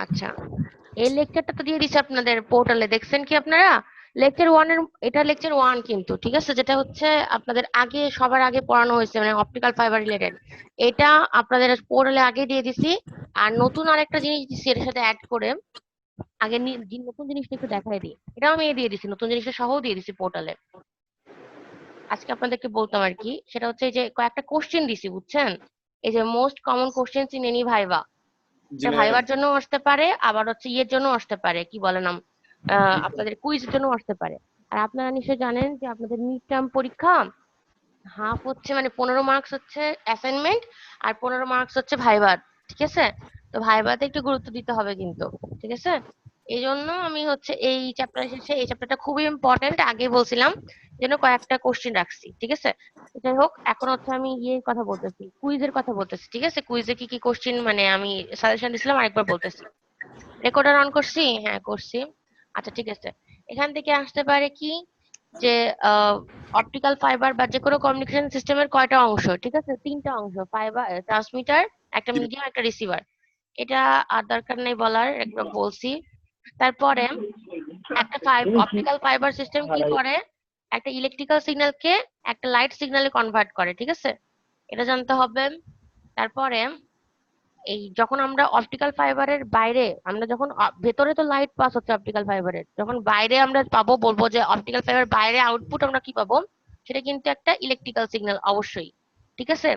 আচ্ছা, এই লেকচারটা তো দিয়ে দিছে আপনাদের পোর্টালে, দেখছেন কি আপনারা? লেকচার ওয়ান এর, এটা লেকচার ওয়ান কিন্তু, ঠিক আছে, যেটা হচ্ছে আপনাদের আগে সবার আগে পড়ানো হয়েছে, মানে অপটিক্যাল ফাইবার রিলেটেড। এটা আপনাদের পোর্টালে আগে দিয়ে দিছি। আর নতুন আরেকটা জিনিস দিছি এর সাথে অ্যাড করে। আগে নতুন জিনিসটা একটু দেখাই দিই, এটাও আমি দিয়ে দিছি, নতুন জিনিসটা সহ দিয়ে দিছি পোর্টালে। আজকে আপনাদেরকে বলতাম আর কি, সেটা হচ্ছে এই যে কয়েকটা কোশ্চেন দিছি, বুঝছেন? এই যে most common question in any viva. জি এটা ম্যাম। ভাইবার জন্য আসতে পারে, আবার হচ্ছে ইয়ের জন্য আসতে পারে, কি বলে নাম, আপনাদের কুইজের জন্য আসতে পারে। আর আপনারা নিশ্চয়ই জানেন যে আপনাদের মিড টার্ম পরীক্ষা হাফ হচ্ছে মানে 15 মার্কস হচ্ছে অ্যাসাইনমেন্ট, আর 15 মার্কস হচ্ছে ভাইবার। ঠিক আছে? তো ভাইবাতে একটু গুরুত্ব দিতে হবে কিন্তু। ঠিক আছে? এই জন্য আমি হচ্ছে এই চ্যাপ্টার শেষে, এই চ্যাপ্টারটা খুবই ইম্পর্টেন্ট, আগে বলছিলাম, এই জন্য কয়েকটা কোশ্চেন রাখছি। ঠিক আছে? যাই হোক, এখন হচ্ছে আমি ইয়ের কথা বলতেছি, কুইজের কথা বলতেছি। ঠিক আছে? কুইজে কি কি কোশ্চেন মানে আমি সাজেশন দিছিলাম আরেকবার বলতেছি। রেকর্ডার অন করছি? হ্যাঁ, করছি। আচ্ছা, ঠিক আছে। এখান থেকে আসতে পারে কি, যে অপটিক্যাল ফাইবার বা যে কোনো কমিউনিকেশন সিস্টেমের কয়টা অংশ? ঠিক আছে, তিনটা অংশ, ফাইবার, ট্রান্সমিটার, একটা জি মিডিয়াম, একটা রিসিভার। এটা আর দরকার নেই বলার, একবার বলছি। তারপরে একটা অপটিক্যাল ফাইবার সিস্টেম কি করে, একটা ইলেকট্রিক্যাল সিগন্যালকে একটা লাইট সিগন্যালে কনভার্ট করে। ঠিক আছে? এটা জানতে হবে। তারপরে এই যখন আমরা অপটিক্যাল ফাইবারের বাইরে, আমরা যখন ভেতরে তো লাইট পাস হচ্ছে অপটিক্যাল ফাইবারের, যখন বাইরে আমরা পাবো, বলবো যে অপটিক্যাল ফাইবার বাইরে আউটপুট আমরা কি পাবো, সেটা কিন্তু একটা ইলেকট্রিক্যাল সিগন্যাল অবশ্যই। ঠিক আছে?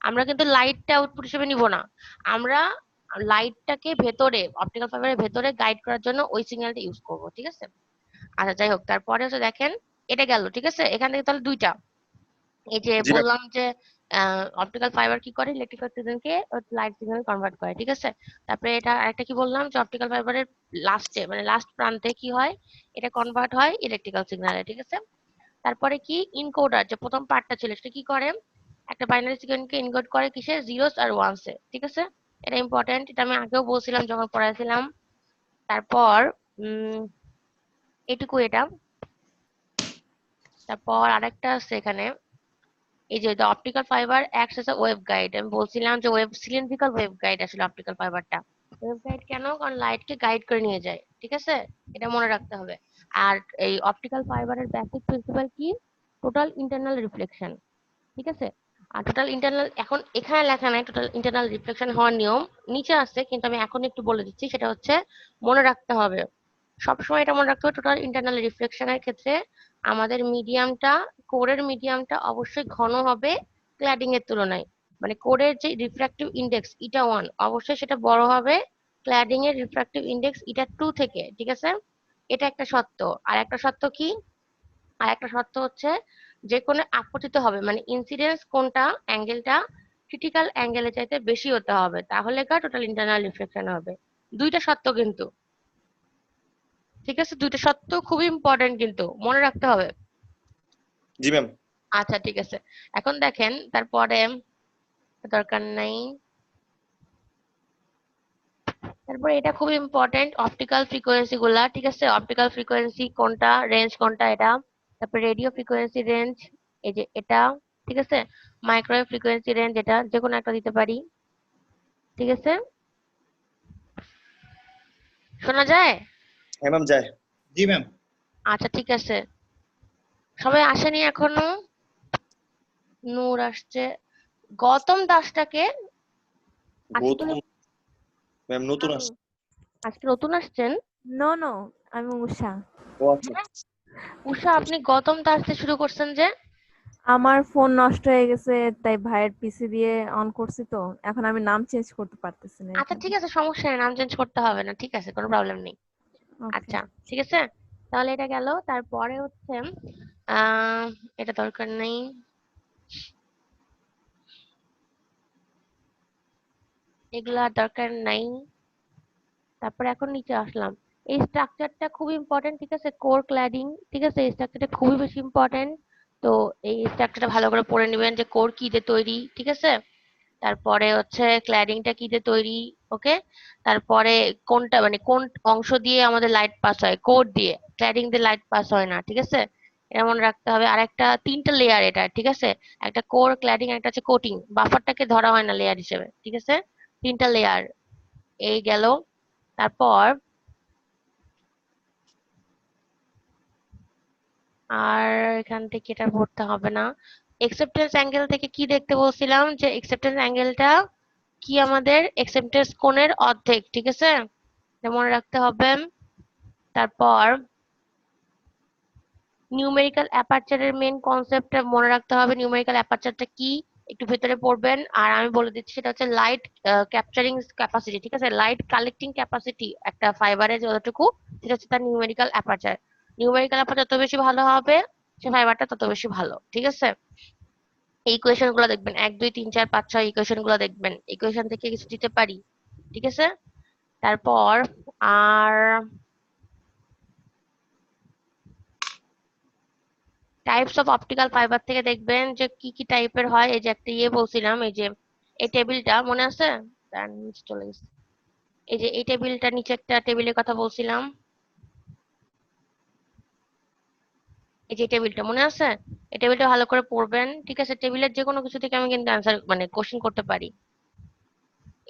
আমরা কিন্তু লাইটটা আউটপুট হিসেবে নিব না, আমরা লাইটটাকে ভেতরে, অপটিক্যাল ফাইবারের ভেতরে গাইড করার জন্য ওই সিগন্যালটা ইউজ করব। ঠিক আছে? আচ্ছা, যাই হোক, তারপরে হচ্ছে দেখেন, এটা গেল। ঠিক আছে? এখান থেকে তাহলে দুইটা, এই যে জি ম্যাম। বললাম যে অপটিক্যাল ফাইবার কি করে, ইলেকট্রিক্যাল সিগন্যালকে লাইট সিগন্যাল কনভার্ট করে। ঠিক আছে? তারপরে এটা আরেকটা কি বললাম, যে অপটিক্যাল ফাইবারের লাস্টে মানে লাস্ট প্রান্তে কি হয়, এটা কনভার্ট হয় ইলেকট্রিক্যাল সিগন্যালে। ঠিক আছে? তারপরে কি, ইনকোডার যে প্রথম পার্টটা ছিল, সেটা কি করে, একটা বাইনারি সিগন্যালকে এনকোড করে কিসে, জিরোস আর ওয়ানসে। ঠিক আছে? এটা ইম্পর্টেন্ট, এটা আমি আগেও বলছিলাম যখন পড়াইছিলাম। তারপর উম এটুকু এটা। তারপর আরেকটা আছে এখানে, এই যে the optical fibre acts as a wave guide. আমি বলছিলাম যে ওয়েভ, সিলিন্ড্রিক্যাল ওয়েভ গাইড আসলে অপটিক্যাল ফাইবারটা। ওয়েভ গাইড কেন? কারণ লাইটকে গাইড করে নিয়ে যায়। ঠিক আছে? এটা মনে রাখতে হবে। আর এই অপটিক্যাল ফাইবারের বেসিক প্রিন্সিপাল কি, টোটাল ইন্টারনাল রিফ্লেকশন। ঠিক আছে? আর টোটাল ইন্টারনাল, এখন এখানে লেখা নাই টোটাল ইন্টারনাল রিফ্লেকশন হওয়ার নিয়ম, নিচে আছে, কিন্তু আমি এখন একটু বলে দিচ্ছি। সেটা হচ্ছে মনে রাখতে হবে, সবসময় এটা মনে রাখতে হবে, টোটাল ইন্টারনাল রিফ্লেকশনের ক্ষেত্রে আমাদের মিডিয়ামটা, কোরের মিডিয়ামটা অবশ্যই ঘন হবে ক্ল্যাডিং এর তুলনায়। মানে কোরের যে রিফ্র্যাক্টিভ ইন্ডেক্স ইটা 1, অবশ্যই সেটা বড় হবে ক্ল্যাডিং এর রিফ্র্যাক্টিভ ইন্ডেক্স ইটা 2 থেকে। ঠিক আছে? এটা একটা সত্য। আর একটা সত্য কি, আর একটা সত্য হচ্ছে যে কোনো আপতিত হবে, মানে ইনসিডেন্স কোনটা, অ্যাঙ্গেলটা ক্রিটিক্যাল অ্যাঙ্গেলের চাইতে বেশি হতে হবে, তাহলে কার টোটাল ইন্টারনাল রিফ্লেকশন হবে। দুইটা সত্য কিন্তু। ঠিক আছে? দুইটা সত্য খুবই ইম্পর্টেন্ট, কিন্তু মনে রাখতে হবে। জি ম্যাম। আচ্ছা, ঠিক আছে। এখন দেখেন তারপরে, দরকার নাই। তারপরে এটা খুব ইম্পর্টেন্ট, অপটিক্যাল ফ্রিকোয়েন্সি গুলা। ঠিক আছে? অপটিক্যাল ফ্রিকোয়েন্সি কোনটা, রেঞ্জ কোনটা, এটা। তারপরে রেডিও ফ্রিকোয়েন্সি রেঞ্জ, এই যে এটা। ঠিক আছে? মাইক্রোওয়েভ ফ্রিকোয়েন্সি রেঞ্জ, এটা যে কোনো একটা দিতে পারি। ঠিক আছে? শোনা যায়? হ্যাঁ ম্যাম যায়। জি ম্যাম। আচ্ছা, ঠিক আছে। সবাই আসেনি এখনো? নূর আসছে। গৌতম দাসটাকে, আজকে গৌতম ম্যাম নতুন আমি, আসছে। আজকে নতুন আসছেন? নো নো, আমি উষা। ও আচ্ছা। হ্যাঁ, উষা, আপনি গৌতম দাস দিয়ে শুরু করছেন যে? আমার ফোন নষ্ট হয়ে গেছে, তাই ভাইয়ের পিসি দিয়ে অন করছি, তো এখন আমি নাম চেঞ্জ করতে পারতেছি না আচ্ছা, এখানে। ঠিক আছে, সমস্যা নেই, নাম চেঞ্জ করতে হবে না। ঠিক আছে, কোনো প্রবলেম নেই। ওকে। আচ্ছা, ঠিক আছে। তাহলে এটা গেল। তারপরে হচ্ছে আহ এটা দরকার নেই। এগুলা দরকার নাই। তারপরে এখন নিচে আসলাম। এই স্ট্রাকচারটা খুব ইম্পর্টেন্ট। ঠিক আছে? Core cladding. ঠিক আছে? এই স্ট্রাকচারটা খুবই বেশি ইম্পর্টেন্ট। তো এই স্ট্রাকচারটা ভালো করে পড়ে নেবেন, যে কোর কি দিয়ে তৈরি। ঠিক আছে? তারপরে হচ্ছে ক্ল্যাডিংটা কি দিয়ে তৈরি। ওকে? তারপরে কোনটা মানে কোন অংশ দিয়ে আমাদের লাইট পাস হয়, কোর দিয়ে, ক্ল্যাডিং দিয়ে লাইট পাস হয় না। ঠিক আছে? এটা মনে রাখতে হবে। আর একটা তিনটা লেয়ার এটা। ঠিক আছে? একটা কোর, ক্ল্যাডিং, একটা হচ্ছে কোটিং, বাফারটাকে ধরা হয় না লেয়ার হিসেবে। ঠিক আছে? তিনটা লেয়ার, এই গেল। তারপর আর এখান থেকে এটা পড়তে হবে না। অ্যাকসেপ্টেন্স অ্যাঙ্গেল থেকে কি দেখতে বলছিলাম, যে অ্যাকসেপ্টেন্স অ্যাঙ্গেলটা কি, আমাদের অ্যাকসেপ্টেন্স কোণের অর্ধেক, ঠিক আছে, এটা মনে রাখতে হবে। তারপর নিউমেরিক্যাল অ্যাপারচারের মেন কনসেপ্টটা মনে রাখতে হবে, নিউমেরিক্যাল অ্যাপারচারটা কি একটু ভেতরে পড়বেন। আর আমি বলে দিচ্ছি, সেটা হচ্ছে লাইট ক্যাপচারিং ক্যাপাসিটি, ঠিক আছে, লাইট কালেক্টিং ক্যাপাসিটি একটা ফাইবারে যতটুকু, সেটা হচ্ছে তার নিউমেরিক্যাল অ্যাপারচার। নিউমেরিক্যাল অ্যাপারচার যত বেশি ভালো হবে সে ফাইবারটা তত বেশি ভালো, ঠিক আছে। এই ইকুয়েশন গুলো দেখবেন, 1 2 3 4 5 6 ইকুয়েশন গুলো দেখবেন, ইকুয়েশন থেকে কিছু দিতে পারি, ঠিক আছে। তারপর আর টাইপস অফ অপটিক্যাল ফাইবার থেকে দেখবেন যে কি কি টাইপের হয়। এই যে একটা বলছিলাম, এই যে এই টেবিলটা মনে আছে, তার নিচে চলে গেছে, এই যে এই টেবিলটা নিচে একটা টেবিলের কথা বলছিলাম, এই যে টেবিলটা মনে আছে, এই টেবিলটা ভালো করে পড়বেন, ঠিক আছে। টেবিলের যে কোনো কিছু থেকে আমি কিন্তু অ্যান্সার মানে কোশ্চেন করতে পারি।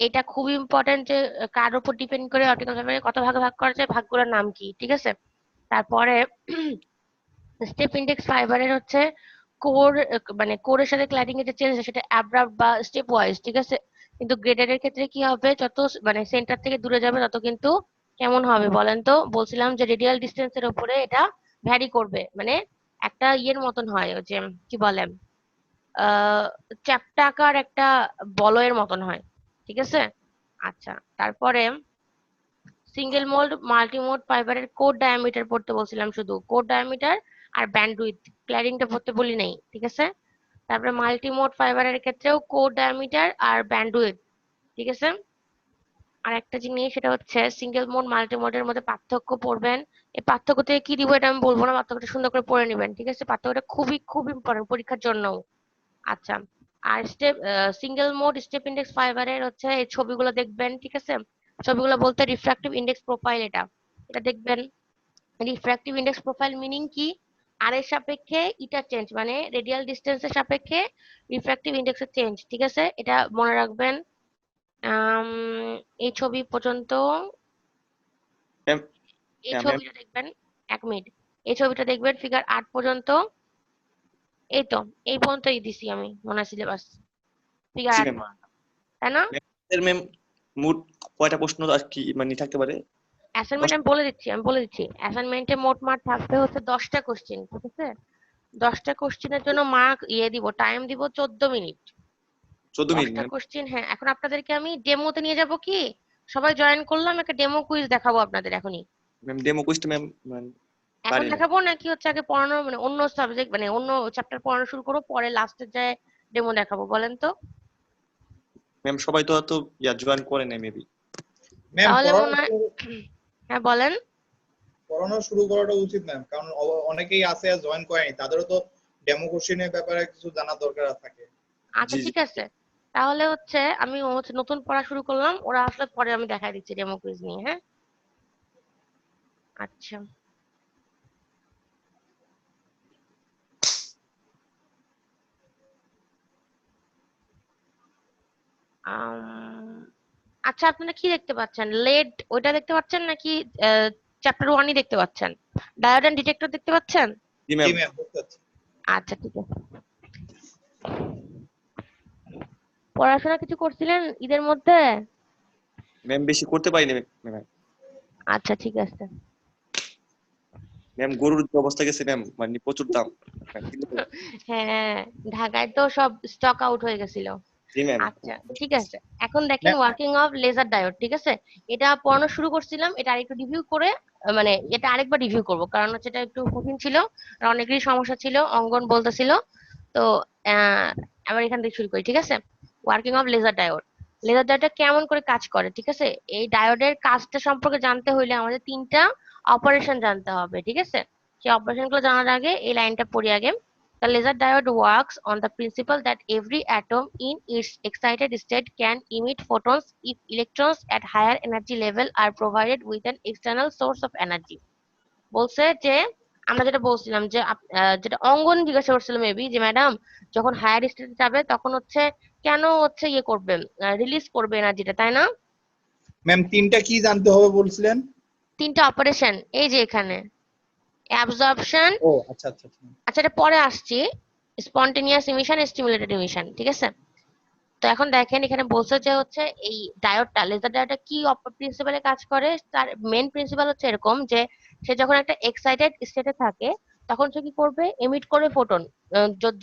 এটা খুব ইম্পর্টেন্ট যে কার উপর ডিপেন্ড করে অপটিক্যাল ফাইবারে কত ভাগে ভাগ করা যায়, ভাগগুলোর নাম কি, ঠিক আছে। তারপরে স্টেপ ইন্ডেক্স ফাইবারের হচ্ছে কোর, মানে কোরের সাথে ক্ল্যাডিং এর যে চেঞ্জ সেটা অ্যাব্রাপ্ট বা স্টেপ ওয়াইজ, ঠিক আছে। কিন্তু গ্রেডেড এর ক্ষেত্রে কি হবে, যত মানে সেন্টার থেকে দূরে যাবে তত কিন্তু কেমন হবে বলেন তো, বলছিলাম যে রেডিয়াল ডিস্টেন্সের উপরে এটা ভ্যারি করবে, মানে একটা ইয়ের মতন হয়, ওই যে কি বলে, আহ চ্যাপ্টাকার একটা বলয়ের মতন হয়, ঠিক আছে। আচ্ছা, তারপরে সিঙ্গেল মোল্ড মাল্টি মোড ফাইবারের কোর ডায়ামিটার পড়তে বলছিলাম, শুধু কোর ডায়ামিটার আর ব্যান্ডউইথ, ক্ল্যাডিংটা পড়তে বলি নাই, ঠিক আছে। তারপরে মাল্টি মোড ফাইবারের ক্ষেত্রেও কোর ডায়ামিটার আর ব্যান্ডউইথ, ঠিক আছে। আর একটা জিনিস, সেটা হচ্ছে সিঙ্গেল মোড মাল্টি মোডের মধ্যে পার্থক্য পড়বেন। এই পার্থক্য থেকে কি দিব এটা আমি বলবো না, পার্থক্যটা সুন্দর করে পড়ে নেবেন, ঠিক আছে। পার্থক্যটা খুবই খুব ইম্পর্টেন্ট পরীক্ষার জন্য। আচ্ছা, আর step single mode step index ফাইবারের হচ্ছে এই ছবিগুলো দেখবেন, ঠিক আছে। ছবিগুলো বলতে রিফ্র্যাক্টিভ ইন্ডেক্স প্রোফাইল, এটা এটা দেখবেন। রিফ্র্যাক্টিভ ইন্ডেক্স প্রোফাইল মিনিং কি, আর এর সাপেক্ষে ইটা চেঞ্জ, মানে রেডিয়াল ডিস্টেন্সের সাপেক্ষে রিফ্র্যাক্টিভ ইন্ডেক্সের চেঞ্জ, ঠিক আছে, এটা মনে রাখবেন। আম, এই ছবি পর্যন্ত, ম্যাম এই হ্যাঁ ম্যাম ছবিটা দেখবেন, 1 মিনিট, এই ছবিটা দেখবেন ফিগার 8 পর্যন্ত, এই তো এই পর্যন্তই দিছি আমি মনে হয় সিলেবাস, ফিগার জি 8 ম্যাম। পর্যন্ত, তাই না? ম্যাম মোট কয়টা প্রশ্ন আর কি মানে থাকতে পারে? অ্যাসাইনমেন্ট আমি বলে দিচ্ছি অ্যাসাইনমেন্টে মোট মার্ক থাকবে হচ্ছে 10টা কোশ্চেন, ঠিক আছে। 10টা কোশ্চেনের জন্য মার্ক দিব, টাইম দিব 14 মিনিট। 14 মিনিট 10টা ম্যাম। কোশ্চেন, হ্যাঁ। এখন আপনাদেরকে আমি ডেমোতে নিয়ে যাব কি, সবাই জয়েন করলাম, একটা ডেমো কুইজ দেখাবো আপনাদের এখনই। ম্যাম ডেমো কুইজটা ম্যাম মানে এখন পারি না। দেখাবো নাকি হচ্ছে আগে পড়ানো, মানে অন্য সাবজেক্ট মানে অন্য চ্যাপ্টার পড়ানো শুরু করবো, পরে লাস্টের যায় ডেমো দেখাবো, বলেন তো? ম্যাম সবাই তো তো জয়েন করে নাই মেবি। ম্যাম তাহলে পড়ানো মনে হয়, হ্যাঁ বলেন। পড়ানো শুরু করাটা উচিত ম্যাম, কারণ অনেকেই আছে জয়েন করেনি, তাদেরও তো ডেমো কোশ্চেনের ব্যাপারে কিছু জানার দরকার থাকে। আচ্ছা জি জি ঠিক আছে, তাহলে হচ্ছে আমি হচ্ছে নতুন পড়া শুরু করলাম, ওরা আসলে পরে আমি দেখাই দিচ্ছি ডেমো কুইজ নিয়ে, হ্যাঁ। আচ্ছা, আম, আচ্ছা, আপনারা কি দেখতে পাচ্ছেন, লেড ওইটা দেখতে পাচ্ছেন নাকি চ্যাপ্টার 1ই দেখতে পাচ্ছেন? ডায়োড এন্ড ডিটেক্টর দেখতে পাচ্ছেন? জি জি ম্যাম। ম্যাম, বুঝতে পারছি। আচ্ছা ঠিক আছে। পড়াশোনা কিছু করছিলেন ঈদের মধ্যে? ম্যাম বেশি করতে পারিনি ম্যাম। আচ্ছা ঠিক আছে। ম্যাম গরুর যে অবস্থা গেছে ম্যাম, মানে প্রচুর দাম। ম্যাম, হ্যাঁ, ঢাকায় তো সব স্টক আউট হয়ে গেছিল। জি ম্যাম। আচ্ছা ঠিক আছে, এখন দেখেন ma'am working of laser diode, ঠিক আছে। এটা পড়ানো শুরু করছিলাম, এটা আরেকটু রিভিউ করে মানে এটা আরেকবার রিভিউ করব, কারণ হচ্ছে এটা একটু কঠিন ছিল আর অনেকেরই সমস্যা ছিল, অঙ্কন বলতেছিল। তো আহ আবার এখান থেকে শুরু করি, ঠিক আছে। Working of laser diode, laser ডায়োডটা কেমন করে কাজ করে, ঠিক আছে। এই ডায়োডের কাজটা সম্পর্কে জানতে হইলে আমাদের 3টা অপারেশন জানতে হবে, ঠিক আছে। সেই অপারেশন গুলো জানার আগে এই লাইনটা পড়ি আগে। The laser diode works on the principle that every atom in its excited state can emit photons if electrons at higher energy level are provided with an external source of energy. বলছে যে আমরা যেটা বলছিলাম যে যেটা অঙ্গন জিজ্ঞাসা করছিল maybe, যে ম্যাডাম যখন হায়ার স্টেটে যাবে তখন হচ্ছে কেন হচ্ছে ইয়ে করবে, রিলিজ করবে এনার্জিটা, তাই না? ম্যাম তিনটা কি জানতে হবে বলছিলেন? তিনটা অপারেশন এই যে এখানে অ্যাবজর্পশন, ও আচ্ছা আচ্ছা আচ্ছা। আচ্ছা এটা পরে আসছি, স্পন্টেনিয়াস ইমিশন, স্টিমুলেটেড ইমিশন, ঠিক আছে? তো এখন দেখেন এখানে বলছে যে হচ্ছে এই ডায়োডটা, লেজার ডায়োডটা কি প্রিন্সিপালে কাজ করে, তার মেইন প্রিন্সিপাল হচ্ছে এরকম যে সে যখন একটা এক্সাইটেড স্টেটে থাকে তখন সে কি করবে, এমিট করবে ফোটন।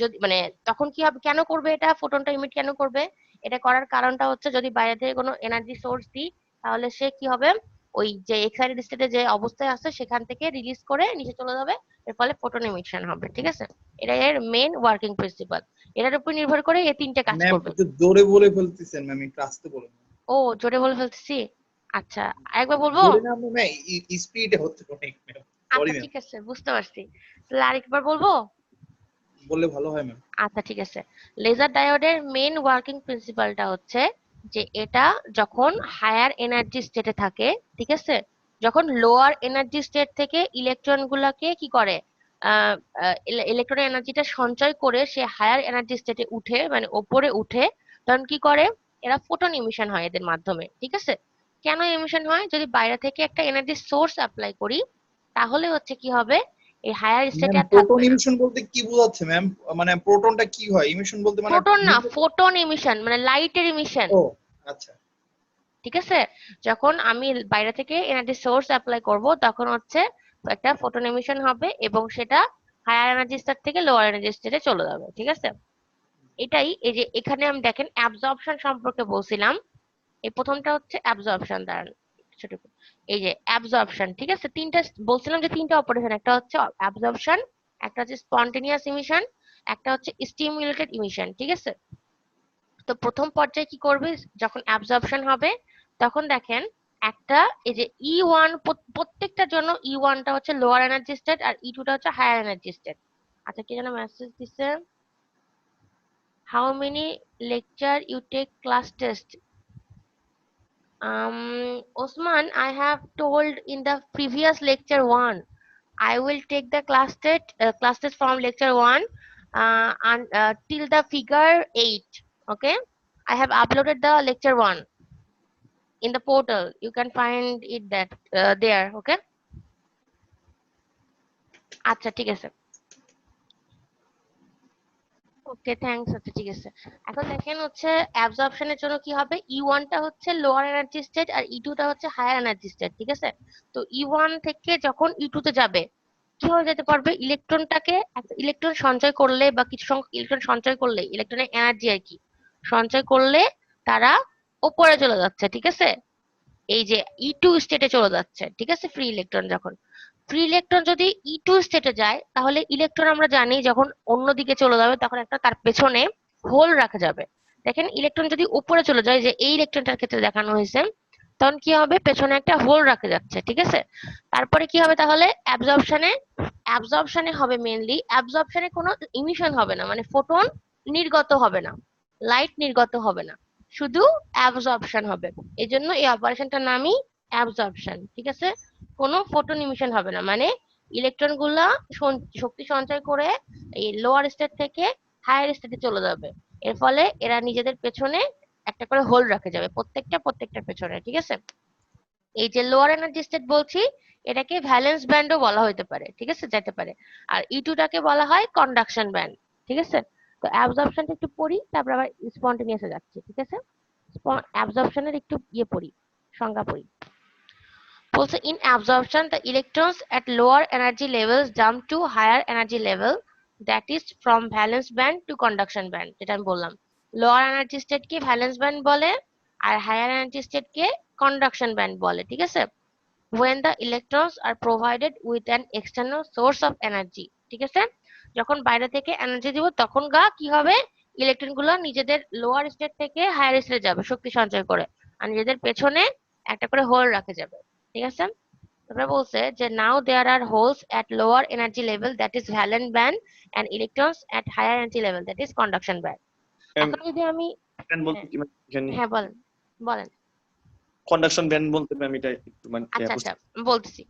যদি মানে তখন কি হবে, কেন করবে এটা, ফোটনটা এমিট কেন করবে, এটা করার কারণটা হচ্ছে যদি বাইরে থেকে কোনো এনার্জি সোর্স দিই তাহলে সে কি হবে, ওই যে এক্সাইটেড স্টেটে যে অবস্থায় আছে সেখান থেকে রিলিজ করে নিচে চলে যাবে, এর ফলে ফোটন এমিশন হবে, ঠিক আছে? এটা এর মেইন ওয়ার্কিং প্রিন্সিপাল। এটার উপর নির্ভর করে এই তিনটে কাজ ম্যাম করবে। একটু জোরে বলে ফেলতেছেন ম্যাম, একটু আস্তে বলুন। ও জোরে বলে ফেলতেছি, আচ্ছা আরেকবার বলবো। জোরে না ম্যাম, স্পিডে হচ্ছে অনেক ম্যাম, সরি আচ্ছা ম্যাম। ঠিক আছে, বুঝতে পারছি, তাহলে আরেকবার বলবো। বললে ভালো হয় ম্যাম। আচ্ছা ঠিক আছে, লেজার ডায়োডের মেইন ওয়ার্কিং প্রিন্সিপালটা হচ্ছে যে এটা যখন হায়ার এনার্জি স্টেটে থাকে, ঠিক আছে, যখন লোয়ার এনার্জি স্টেট থেকে ইলেকট্রন গুলাকে কি করে, ইলেকট্রন এনার্জিটা সঞ্চয় করে সে হায়ার এনার্জি স্টেটে উঠে মানে ওপরে উঠে, তখন কি করে, এরা ফোটন ইমিশন হয় এদের মাধ্যমে, ঠিক আছে? কেন ইমিশন হয়, যদি বাইরে থেকে একটা এনার্জি সোর্স অ্যাপ্লাই করি তাহলে হচ্ছে কি হবে, এই হায়ার ম্যাম স্টেটে আর প্রোটন থাকবে না। ইমিশন বলতে কি বোঝাচ্ছে ম্যাম? মানে প্রোটনটা কি হয় ইমিশন বলতে, মানে প্রোটন না, ফোটন ইমিশন মানে লাইটের ইমিশন, ও আচ্ছা। ঠিক আছে? যখন আমি বাইরে থেকে এনার্জি সোর্স অ্যাপ্লাই করব তখন হচ্ছে একটা ফোটন এমিশন হবে এবং সেটা হায়ার এনার্জি স্টেট থেকে লোয়ার এনার্জি স্টেটে চলে যাবে, ঠিক আছে? এটাই, এই যে এখানে আমি দেখেন অ্যাবজর্পশন সম্পর্কে বলছিলাম, এই প্রথমটা হচ্ছে অ্যাবজর্পশন, দাঁড়ান ছোট করে। এই যে অ্যাবজর্পশন, ঠিক আছে, তিনটা বলছিলাম যে তিনটা অপারেশন, একটা হচ্ছে অ্যাবজর্পশন, একটা হচ্ছে স্পন্টেনিয়াস ইমিশন, একটা হচ্ছে স্টিমুলেটেড ইমিশন, ঠিক আছে? তো প্রথম পর্যায়ে কি করবে, যখন অ্যাবজর্পশন হবে তখন দেখেন একটা, এই যে ই ওয়ান, প্রত্যেকটার জন্য ই ওয়ানটা হচ্ছে লোয়ার এনার্জি স্টেট আর ই টুটা হচ্ছে হায়ার এনার্জি স্টেট। আচ্ছা কি যেন মেসেজ দিছে, how many lecture you take class test, Osman, I have told in the previous lecture one, I will take the class test from lecture one and till the figure 8. Okay, I have uploaded the lecture one in the portal. You can find it that there. Okay. আচ্ছা ঠিক আছে, okay thanks, আচ্ছা ঠিক আছে। এখন দেখেন হচ্ছে অ্যাবজর্পশনের জন্য কি হবে, ই ওয়ানটা হচ্ছে লোয়ার এনার্জি স্টেট আর ই টুটা হচ্ছে হায়ার এনার্জি স্টেট, ঠিক আছে? তো ই ওয়ান থেকে যখন ই টুতে যাবে কিভাবে যেতে পারবে, ইলেকট্রনটাকে, ইলেকট্রন সঞ্চয় করলে বা কিছু সংখ্যক ইলেকট্রন সঞ্চয় করলে, ইলেকট্রনের এনার্জি আর কি সঞ্চয় করলে তারা উপরে চলে যাচ্ছে, ঠিক আছে? এই যে ই টু স্টেটে চলে যাচ্ছে, ঠিক আছে? ফ্রি ইলেকট্রন যখন, ফ্রি ইলেকট্রন যদি ই টু স্টেটে যায় তাহলে ইলেকট্রন আমরা জানি যখন অন্যদিকে চলে যাবে তখন একটা তার পেছনে হোল রাখা যাবে। দেখেন ইলেকট্রন যদি উপরে চলে যায়, যে এই ইলেকট্রনটার ক্ষেত্রে দেখানো হয়েছে, তখন কি হবে, পেছনে একটা হোল রাখা যাচ্ছে, ঠিক আছে? তারপরে কি হবে তাহলে, অ্যাবজর্পশনে হবে মেইনলি, অ্যাবজর্পশনে কোনো ইমিশন হবে না, মানে ফোটন নির্গত হবে না, লাইট নির্গত হবে না, শুধু অ্যাবজর্পশন হবে। এই জন্য এই অপারেশনটার নামই অ্যাবজর্পশন, ঠিক আছে? কোনো ফোটন ইমিশন হবে না, মানে ইলেকট্রন গুলা শক্তি সঞ্চয় করে এই লোয়ার স্টেট থেকে হায়ার স্টেটে চলে যাবে, এর ফলে এরা নিজেদের পেছনে একটা করে হোল রাখে যাবে, প্রত্যেকটার পেছনে, ঠিক আছে? এই যে লোয়ার এনার্জি স্টেট বলছি এটাকে ভ্যালেন্স ব্যান্ডও বলা হইতে পারে, ঠিক আছে, যেতে পারে। আর ই টুটাকে বলা হয় কন্ডাকশন ব্যান্ড, ঠিক আছে? তো অ্যাবজর্পশনটা একটু পড়ি তারপর আবার স্পন্টেনিয়াসে যাচ্ছি, ঠিক আছে? অ্যাবজর্পশনের একটু পড়ি, সংজ্ঞা পড়ি। বলছে in absorption the electrons at lower energy levels jump to higher energy level, that is from valence band to conduction band, যেটা আমি বললাম। লোয়ার এনার্জি স্টেট কে ভ্যালেন্স ব্যান্ড বলে আর হায়ার এনার্জি স্টেট কে কন্ডাকশন ব্যান্ড বলে, ঠিক আছে? when the electrons are provided with an external source of energy, ঠিক আছে? যখন বাইরে থেকে এনার্জি দিব তখন কি হবে, ইলেকট্রন গুলো নিজেদের লোয়ার স্টেট থেকে হায়ার স্টেটে যাবে শক্তি সঞ্চয় করে, আর নিজেদের পেছনে একটা করে হোল রাখে যাবে, ঠিক আছে? তারপরে বলছে যে now there are holes at lower energy level, that is valence band, and electrons at higher energy level, that is conduction band. এখন যদি আমি, ব্যান্ড বলতে কি মানে এখানে হ্যাঁ বলেন বলেন। কন্ডাকশন ব্যান্ড বলতে ম্যাম এটা একটু মানে আচ্ছা আচ্ছা বলতেছি।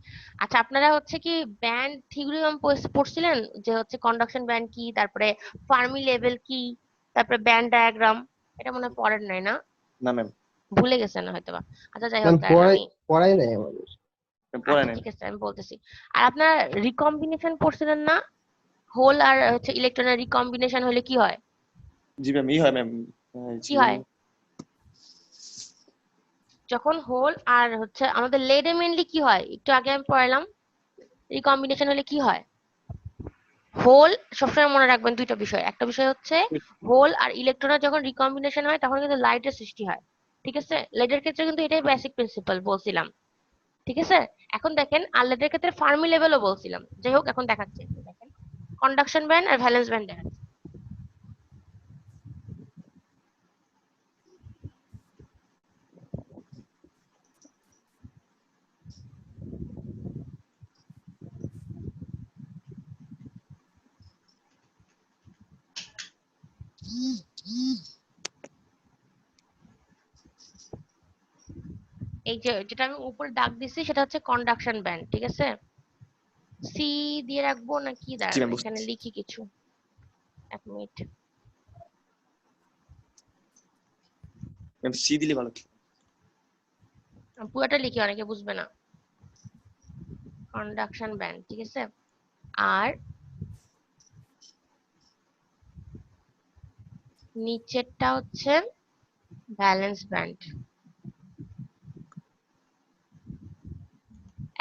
আচ্ছা আপনারা হচ্ছে কি ব্যান্ড থিওরিয়াম পড়ছিলেন, যে হচ্ছে কন্ডাকশন ব্যান্ড কি, তারপরে ফার্মি লেভেল কি, তারপরে ব্যান্ড ডায়াগ্রাম, এটা মনে হয় পড়েন নাই না? না ম্যাম। ভুলে গেছেন হয়তোবা। আচ্ছা যাই ম্যাম হোক, দাঁড়ান আমি পড়াই নাই আমাদের। পড়ে আচ্ছা নেন। ঠিক আছে আমি বলতেছি। আর আপনার রিকম্বিনেশন পড়ছিলেন না? হোল আর হচ্ছে ইলেকট্রনের রিকম্বিনেশন হলে কি হয়? জি ম্যাম, ই হয় ম্যাম, কি হয়? যখন হোল আর হচ্ছে আমাদের লেডে মেনলি কি হয় একটু আগে আমি পড়ালাম, রিকম্বিনেশন হলে কি হয়? হোল সবসময় মনে রাখবেন দুইটা বিষয়, একটা বিষয় হচ্ছে হোল আর ইলেকট্রনের যখন রিকম্বিনেশন হয় তখন কিন্তু লাইটের সৃষ্টি হয়, ঠিক আছে? লেডের ক্ষেত্রে কিন্তু এটাই বেসিক প্রিন্সিপাল বলছিলাম, ঠিক আছে? এখন দেখেন আর লেডের ক্ষেত্রে ফার্মি লেভেলও বলছিলাম, যাই হোক এখন দেখাচ্ছি। দেখেন কন্ডাকশন ব্যান্ড আর ভ্যালেন্স ব্যান্ড দেখাচ্ছি। এই যে যেটা আমি উপরে দাগ দিছি সেটা হচ্ছে কন্ডাকশন ব্যান্ড, ঠিক আছে? সি দিয়ে রাখবো না কি, জি দাঁড়ান ম্যাম, এখানে লিখি কিছু, এক মিনিট। ম্যাম সি দিলে ভালো। পুরোটা লিখি, অনেকে বুঝবে না। কন্ডাকশন ব্যান্ড, ঠিক আছে? আর নিচেরটা হচ্ছে ভ্যালেন্স ব্যান্ড।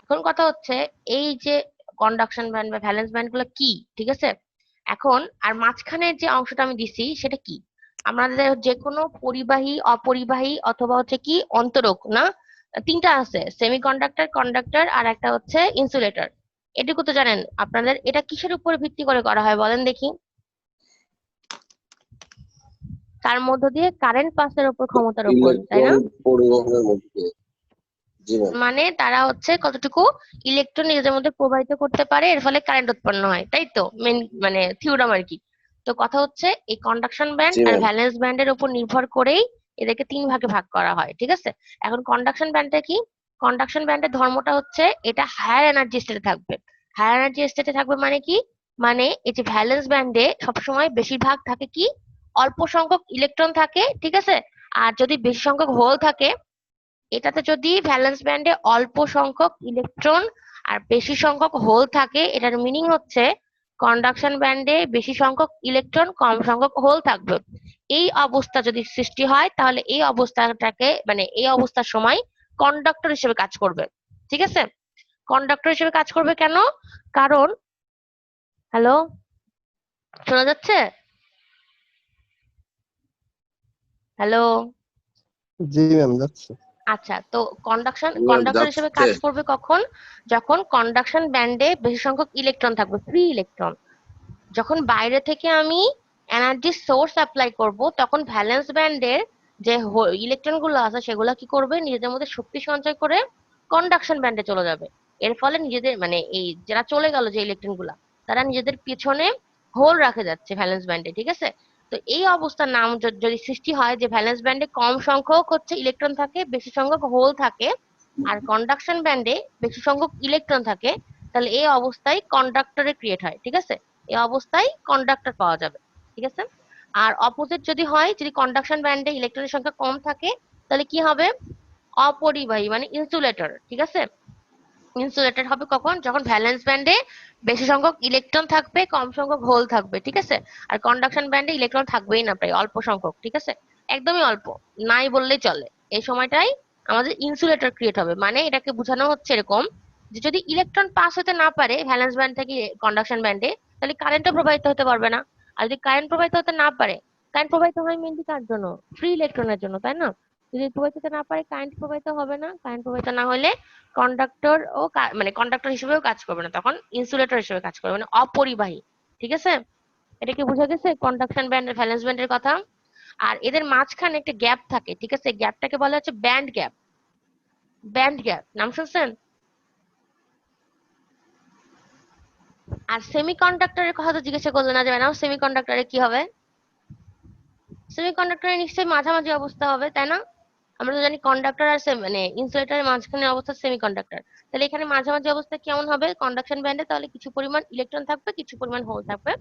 এখন কথা হচ্ছে এই যে কন্ডাকশন ব্যান্ড বা ভ্যালেন্স ব্যান্ড গুলো কি, ঠিক আছে? এখন আর মাঝখানের যে অংশটা আমি দিছি সেটা কি? আমাদের যে কোনো পরিবাহী, অপরিবাহী অথবা হচ্ছে কি অন্তরক না, তিনটা আছে, সেমিকন্ডাক্টর, কন্ডাক্টর আর একটা হচ্ছে ইনসুলেটর। এটুকু তো জানেন আপনাদের। এটা কিসের উপর ভিত্তি করে করা হয় বলেন দেখি? তার মধ্য দিয়ে কারেন্ট পাসের উপর, ক্ষমতার উপর, তাই না? ইলেকট্রন পরিবহনের মধ্যে। জি ম্যাম। মানে তারা হচ্ছে কতটুকু ইলেকট্রন নিজেদের মধ্যে প্রবাহিত করতে পারে, এর ফলে কারেন্ট উৎপন্ন হয়, তাই তো মেন মানে থিওরাম আর কি। তো কথা হচ্ছে এই কন্ডাকশন ব্যান্ড জি আর ম্যাম। ভ্যালেন্স ব্যান্ডের উপর নির্ভর করেই এদেরকে তিন ভাগে ভাগ করা হয়, ঠিক আছে? এখন কন্ডাকশন ব্যান্ডটা কি? কন্ডাকশন ব্যান্ডের ধর্মটা হচ্ছে এটা হায়ার এনার্জি স্টেটে থাকবে। হায়ার এনার্জি স্টেটে থাকবে মানে কি? মানে এই যে ভ্যালেন্স ব্যান্ডে সবসময় বেশিরভাগ থাকে কি, অল্প সংখ্যক ইলেকট্রন থাকে, ঠিক আছে? আর যদি বেশি সংখ্যক হোল থাকে, এটাতে যদি ভ্যালেন্স ব্যান্ডে অল্প সংখ্যক ইলেকট্রন আর বেশি সংখ্যক হোল থাকে, এটার মিনিং হচ্ছে কন্ডাকশন ব্যান্ডে বেশি সংখ্যক ইলেকট্রন, কম সংখ্যক হোল থাকবে। এই অবস্থা যদি সৃষ্টি হয় তাহলে এই অবস্থাটাকে মানে এই অবস্থার সময় কন্ডাক্টর হিসেবে কাজ করবে, ঠিক আছে? কন্ডাক্টর হিসেবে কাজ করবে কেন? কারণ, হ্যালো, শোনা যাচ্ছে? হ্যালো? জি ম্যাম, যাচ্ছে। আচ্ছা, তো কন্ডাকশন জি ম্যাম, কন্ডাক্টর হিসেবে যাচ্ছে। কাজ করবে কখন? যখন কন্ডাকশন ব্যান্ডে বেশি সংখ্যক ইলেকট্রন থাকবে, ফ্রি ইলেকট্রন। যখন বাইরে থেকে আমি এনার্জি সোর্স অ্যাপ্লাই করব তখন ভ্যালেন্স ব্যান্ডের যে ইলেকট্রন গুলো আছে সেগুলো কি করবে, নিজেদের মধ্যে শক্তি সঞ্চয় করে কন্ডাকশন ব্যান্ডে চলে যাবে। এর ফলে নিজেদের মানে এই যারা চলে গেল যে ইলেকট্রন গুলা, তারা নিজেদের পিছনে হোল রাখে যাচ্ছে ভ্যালেন্স ব্যান্ডে, ঠিক আছে? তো এই অবস্থার নাম যদি সৃষ্টি হয় যে ভ্যালেন্স ব্যান্ডে কম সংখ্যক হচ্ছে ইলেকট্রন থাকে, বেশি সংখ্যক হোল থাকে, আর কন্ডাকশন ব্যান্ডে বেশি সংখ্যক ইলেকট্রন থাকে, তাহলে এই অবস্থায় কন্ডাক্টরে ক্রিয়েট হয়, ঠিক আছে? এই অবস্থায় কন্ডাক্টর পাওয়া যাবে, ঠিক আছে? আর অপোজিট যদি হয়, যদি কন্ডাকশন ব্যান্ডে ইলেকট্রনের সংখ্যা কম থাকে, তাহলে কি হবে? অপরিবাহী মানে ইনসুলেটর, ঠিক আছে? ইনসুলেটর হবে কখন? যখন ভ্যালেন্স ব্যান্ডে বেশি সংখ্যক ইলেকট্রন থাকবে, কম সংখ্যক হোল থাকবে, ঠিক আছে? আর কন্ডাকশন ব্যান্ডে ইলেকট্রন থাকবেই না, প্রায় অল্প সংখ্যক, ঠিক আছে? একদমই অল্প, নাই বললেই চলে। এই সময়টাই আমাদের ইনসুলেটর ক্রিয়েট হবে। মানে এটাকে বোঝানো হচ্ছে এরকম যে যদি ইলেকট্রন পাস হতে না পারে ভ্যালেন্স ব্যান্ড থেকে কন্ডাকশন ব্যান্ডে, তাহলে কারেন্টও প্রবাহিত হতে পারবে না। আর যদি কারেন্ট প্রবাহিত হতে না পারে, কারেন্ট প্রবাহিত হয় মেনলি কার জন্য? ফ্রি ইলেকট্রনের জন্য, তাই না? যদি প্রবাহিত হতে না পারে, কারেন্ট প্রবাহিত হবে না। কারেন্ট প্রবাহিত না হলে কন্ডাক্টর ও মানে কন্ডাক্টর হিসেবেও কাজ করবে না, তখন ইনসুলেটর হিসেবে কাজ করবে, মানে অপরিবাহী, ঠিক আছে? এটা কি বোঝা গেছে কন্ডাকশন ব্যান্ড আর ভ্যালেন্স ব্যান্ডের কথা? আর এদের মাঝখানে একটা গ্যাপ থাকে, ঠিক আছে? গ্যাপটাকে বলা হচ্ছে ব্যান্ড গ্যাপ। ব্যান্ড গ্যাপ নাম শুনছেন? আর সেমিকন্ডাক্টরের কথা তো জিজ্ঞাসা করলো না, যে ম্যাডাম সেমিকন্ডাক্টরে কি হবে? সেমিকন্ডাক্টরে নিশ্চয়ই মাঝামাঝি অবস্থা হবে, তাই না? আমরা তো জানি কন্ডাক্টর আর মানে ইনসুলেটরের মাঝখানে অবস্থা সেমিকন্ডাক্টর। তাহলে এখানে মাঝামাঝি অবস্থা কেমন হবে কন্ডাকশন ব্যান্ডে? তাহলে কিছু পরিমাণ ইলেকট্রন থাকবে, কিছু পরিমাণ হোল থাকবে।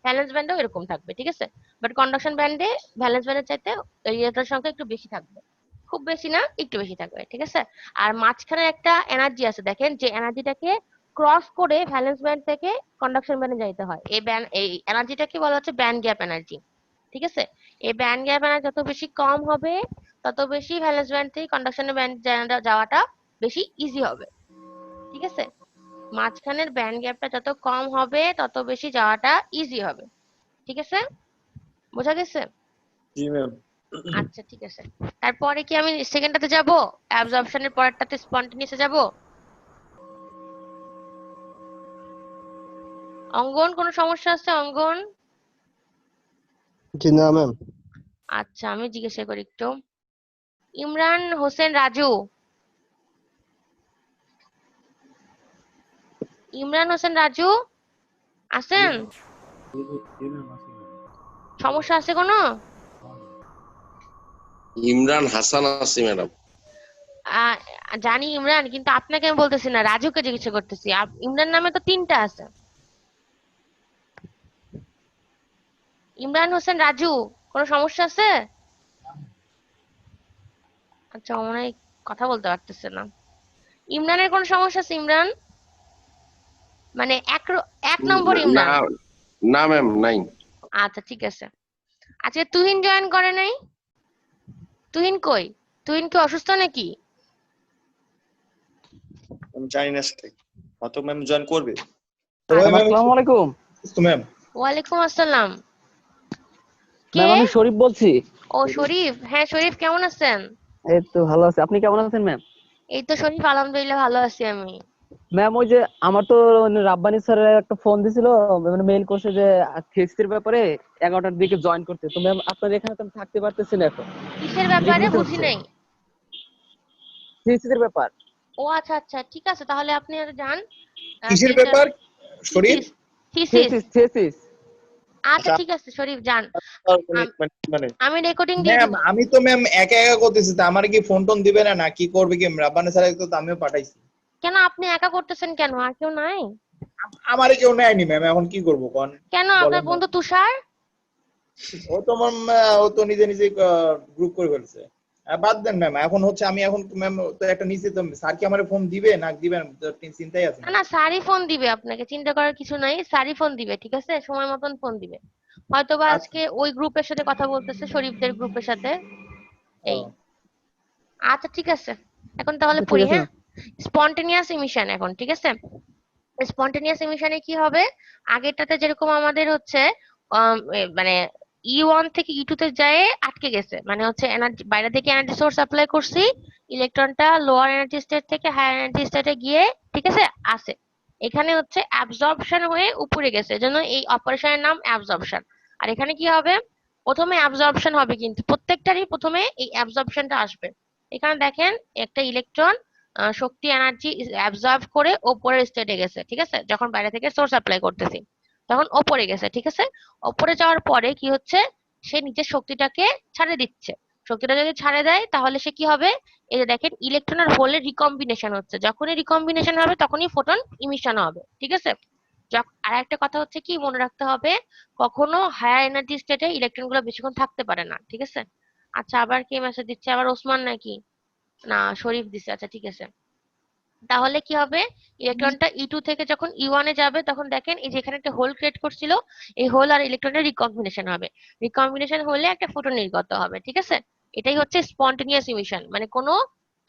ভ্যালেন্স ব্যান্ডেও এরকম থাকবে, ঠিক আছে? বাট কন্ডাকশন ব্যান্ডে ভ্যালেন্স ব্যান্ডের চাইতে ইলেকট্রন সংখ্যা একটু বেশি থাকবে। খুব বেশি না, একটু বেশি থাকবে, ঠিক আছে। আর মাঝখানে একটা এনার্জি আছে, দেখেন যে এনার্জিটাকে ক্রস করে ভ্যালেন্স ব্যান্ড থেকে কন্ডাকশন ব্যান্ডে যাইতে হয়। এই এনার্জিটাকে বলা হচ্ছে ব্যান্ড গ্যাপ এনার্জি, ঠিক আছে। এই ব্যান্ড গ্যাপ এনার্জি যত বেশি কম হবে তত বেশি ভ্যালেন্স ব্যান্ড থেকে কন্ডাকশনের ব্যান্ড যাওয়াটা বেশি ইজি হবে, ঠিক আছে। মাঝখানের ব্যান্ড গ্যাপটা যত কম হবে তত বেশি যাওয়াটা ইজি হবে, ঠিক আছে। বোঝা গেছে? জি ম্যাম। আচ্ছা ঠিক আছে। তারপরে কি আমি সেকেন্ডটাতে যাব, অ্যাবজর্পশনের পরেরটাতে স্পন্টেনিয়াসে যাব? অঙ্গন কোনো সমস্যা আছে অঙ্গন? জি না ম্যাম। আচ্ছা আমি জিজ্ঞাসা করি একটু, ইমরান হোসেন রাজু, ইমরান হোসেন রাজু আছেন? সমস্যা আছে কোনো? ইমরান হাসান আছে ম্যাডাম। আহ, জানি ইমরান, কিন্তু আপনাকে আমি বলতেছি না, রাজুকে জিজ্ঞাসা করতেছি। ইমরান নামে তো 3টা আছে। ইমরান হোসেন রাজু, কোনো সমস্যা আছে? আচ্ছা ও মনে হয় কথা বলতে পারতেছে না। ইমরানের কোনো সমস্যা আছে ইমরান? মানে এক নম্বর না ইমরান। না ম্যাম নাই। আচ্ছা ঠিক আছে। আজকে তুহিন জয়েন করে নাই? তুহিন কই? তুহিন কি অসুস্থ নাকি? আমি জানি না সেটাই, হয়তো ম্যাম জয়েন করবে। ম্যাম আসসালামু আলাইকুম। ম্যাম ওয়ালাইকুম আসসালাম। কে? ম্যাম আমি শরীফ বলছি। ও শরীফ, হ্যাঁ শরীফ কেমন আছেন? এই তো ভালো আছি, আপনি কেমন আছেন ম্যাম? এই তো শরীফ আলহামদুলিল্লাহ ভালো আছি আমি। ম্যাম ওই যে আমার তো রাব্বানি স্যার একটা ফোন দিছিল, মানে মেইল করছে যে থিসিসের ব্যাপারে 11টার দিকে জয়েন করতে। তো ম্যাম আপনার এখানে তো আমি থাকতে পারতেছি না এখন, কিসের লিভ ব্যাপারে নিতে বুঝি হচ্ছে। নাই। থিসিসের ব্যাপার। ও আচ্ছা আচ্ছা ঠিক আছে, তাহলে আপনি আর যান। কিসের যেটা ব্যাপার শরীফ? থিসিস। থিসিস। আচ্ছা ঠিক আছে শরীফ যান। মানে আমি রেকর্ডিং দিয়ে ম্যাম দিব। আমি তো ম্যাম একা একা করতেছি, তা আমার কি ফোন টোন দিবে না, না কি করবে কি? রাব্বানি স্যার তো আমিও পাঠাইছি। কেন আপনি একা করতেছেন কেন, আর কেউ নাই? আমারে কেউ নেয়নি ম্যাম, এখন কি করবো কোন? কেন, আপনার বলেন বন্ধু তুষার? ও তো ও তো নিজে নিজে গ্রুপ করে ফেলছে। বাদ দেন ম্যাম, এখন হচ্ছে আমি এখন ম্যাম তো একটা নিচে, তো স্যার কি আমারে ফোন দিবে না দিবেন চিন্তাই আছে না না, স্যারই ফোন দিবে আপনাকে, চিন্তা করার কিছু নাই, স্যারই ফোন দিবে, ঠিক আছে, সময় মতন ফোন দিবে। হয়তোবা আচ্ছা। আজকে ওই গ্রুপের সাথে কথা বলতেছে, শরীফদের গ্রুপের সাথে। ও, এই আচ্ছা ঠিক আছে, এখন তাহলে ঠিক পড়ি, আছে হ্যাঁ। স্পন্টেনিয়াস ইমিশন এখন, ঠিক আছে। স্পন্টেনিয়াস ইমিশনে কি হবে, আগেরটাতে যেরকম আমাদের হচ্ছে মানে E1 থেকে E2 তে যায় আটকে গেছে, মানে হচ্ছে এনার্জি বাইরে থেকে এনার্জি সোর্স অ্যাপ্লাই করছি, ইলেকট্রনটা লোয়ার এনার্জি স্টেট থেকে হায়ার এনার্জি স্টেটে গিয়ে, ঠিক আছে, আসে। এখানে হচ্ছে অ্যাবজর্পশন হয়ে উপরে গেছে, এজন্য এই অপারেশনের নাম অ্যাবজর্পশন। আর এখানে কি হবে, প্রথমে অ্যাবজর্পশন হবে, কিন্তু প্রত্যেকটারই প্রথমে এই অ্যাবজর্পশনটা আসবে। এখানে দেখেন একটা ইলেকট্রন শক্তি এনার্জি অ্যাবজর্ব করে ওপরের স্টেটে গেছে, ঠিক আছে, যখন বাইরে থেকে সোর্স অ্যাপ্লাই করতেছি তখন ওপরে গেছে, ঠিক আছে। ওপরে যাওয়ার পরে কি হচ্ছে, সে নিচের শক্তিটাকে ছাড়ে দিচ্ছে। শক্তিটা যদি ছাড়ে দেয় তাহলে সে কি হবে, এই যে দেখেন ইলেকট্রন আর হোলের রিকম্বিনেশন হচ্ছে, যখনই রিকম্বিনেশন হবে তখনই ফোটন ইমিশন হবে, ঠিক আছে। আর একটা কথা হচ্ছে কি মনে রাখতে হবে, কখনো হায়ার এনার্জি স্টেটে ইলেকট্রন গুলো বেশিক্ষণ থাকতে পারে না, ঠিক আছে। আচ্ছা আবার কে মেসেজ দিচ্ছে, আবার ওসমান নাকি? না শরীফ দিছে, আচ্ছা ঠিক আছে। তাহলে কি হবে, ইলেকট্রনটা E2 থেকে যখন E1 এ যাবে তখন দেখেন এই যে এখানে একটা হোল ক্রিয়েট করছিল, এই হোল আর ইলেকট্রনের রিকম্বিনেশন হবে। রিকম্বিনেশন হলে একটা ফোটন নির্গত হবে, ঠিক আছে। এটাই হচ্ছে স্পন্টেনিয়াস ইমিশন, মানে কোনো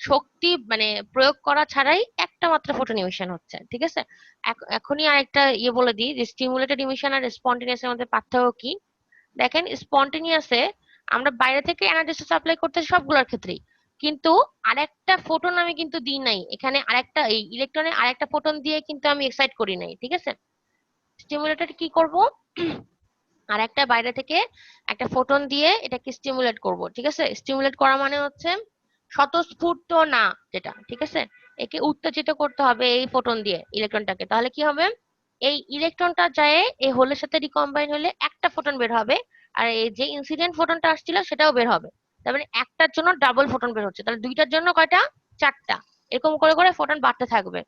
শক্তি মানে প্রয়োগ করা ছাড়াই একটা মাত্র ফোটন ইমিশন হচ্ছে, ঠিক আছে। এখনই আরেকটা ইয়ে বলে দিই যে স্টিমুলেটেড ইমিশন আর স্পন্টেনিয়াস এর মধ্যে পার্থক্য কি। দেখেন স্পন্টেনিয়াসে আমরা বাইরে থেকে এনার্জি সাপ্লাই করতে সবগুলোর ক্ষেত্রেই, কিন্তু আরেকটা ফোটন আমি কিন্তু দিই নাই এখানে, আরেকটা এই ইলেকট্রনে আরেকটা ফোটন দিয়ে কিন্তু আমি এক্সাইট করি নাই, ঠিক আছে। স্টিমুলেটেড কি করব, আর একটা বাইরে থেকে একটা ফোটন দিয়ে এটাকে স্টিমুলেট করব, ঠিক আছে। স্টিমুলেট করা মানে হচ্ছে স্বতঃস্ফূর্ত না যেটা, ঠিক আছে, একে উত্তেজিত করতে হবে এই ফোটন দিয়ে ইলেকট্রনটাকে, তাহলে কি হবে, এই ইলেকট্রনটা যায় এই হোলের সাথে রিকম্বাইন হলে একটা ফোটন বের হবে, আর এই যে ইনসিডেন্ট ফোটনটা আসছিল সেটাও বের হবে। তার মানে একটার জন্য ডাবল ফোটন বের হচ্ছে, তাহলে দুইটার জন্য কয়টা, 4টা। এরকম করে করে ফোটন বাড়তে থাকবে,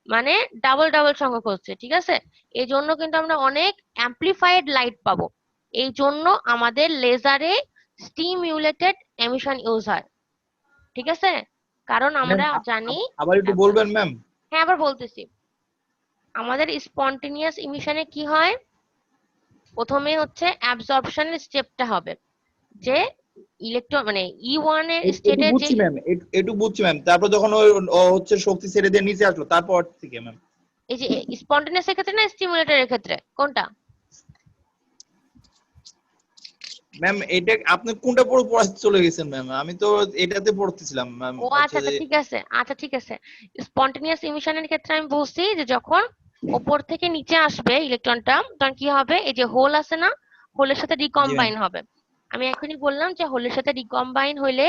মানে ডাবল ডাবল সংখ্যক হচ্ছে, ঠিক আছে। এই জন্য কিন্তু আমরা অনেক অ্যাম্প্লিফাইড লাইট পাবো। এই জন্য আমাদের লেজারে স্টিমুলেটেড এমিশন ইউজ হয়। ঠিক আছে? কারণ আমরা ম্যাম জানি, আবার একটু বলবেন ম্যাম? হ্যাঁ আবার বলতেছি, আমাদের স্পন্টেনিয়াস ইমিশনে কি হয়, প্রথমে হচ্ছে অ্যাবজর্পশনের স্টেপটা হবে, যে ইলেকট্রন মানে E1 এর একটু স্টেটের যে, বুঝছি ম্যাম, একটু বুঝছি ম্যাম। তারপর যখন ও হচ্ছে শক্তি ছেড়ে দিয়ে নিচে আসলো, তারপর থেকে ম্যাম। এই যে স্পন্টেনিয়াস এর ক্ষেত্রে না স্টিমুলেটরের ক্ষেত্রে, কোনটা? ম্যাম এটা আপনি কোনটা পড়ে পড়াতে চলে গেছেন ম্যাম? আমি তো এটাতে পড়তেছিলাম ম্যাম। ও আচ্ছা আচ্ছা ঠিক আছে, আচ্ছা ঠিক আছে। স্পন্টেনিয়াস ইমিশনের ক্ষেত্রে আমি বলছি যে যখন ওপর থেকে নিচে আসবে ইলেকট্রনটা, তখন কি হবে, এই যে হোল আছে না, হোলের সাথে রিকম্বাইন হবে। আমি এখনই বললাম যে হোলের সাথে রিকম্বাইন হইলে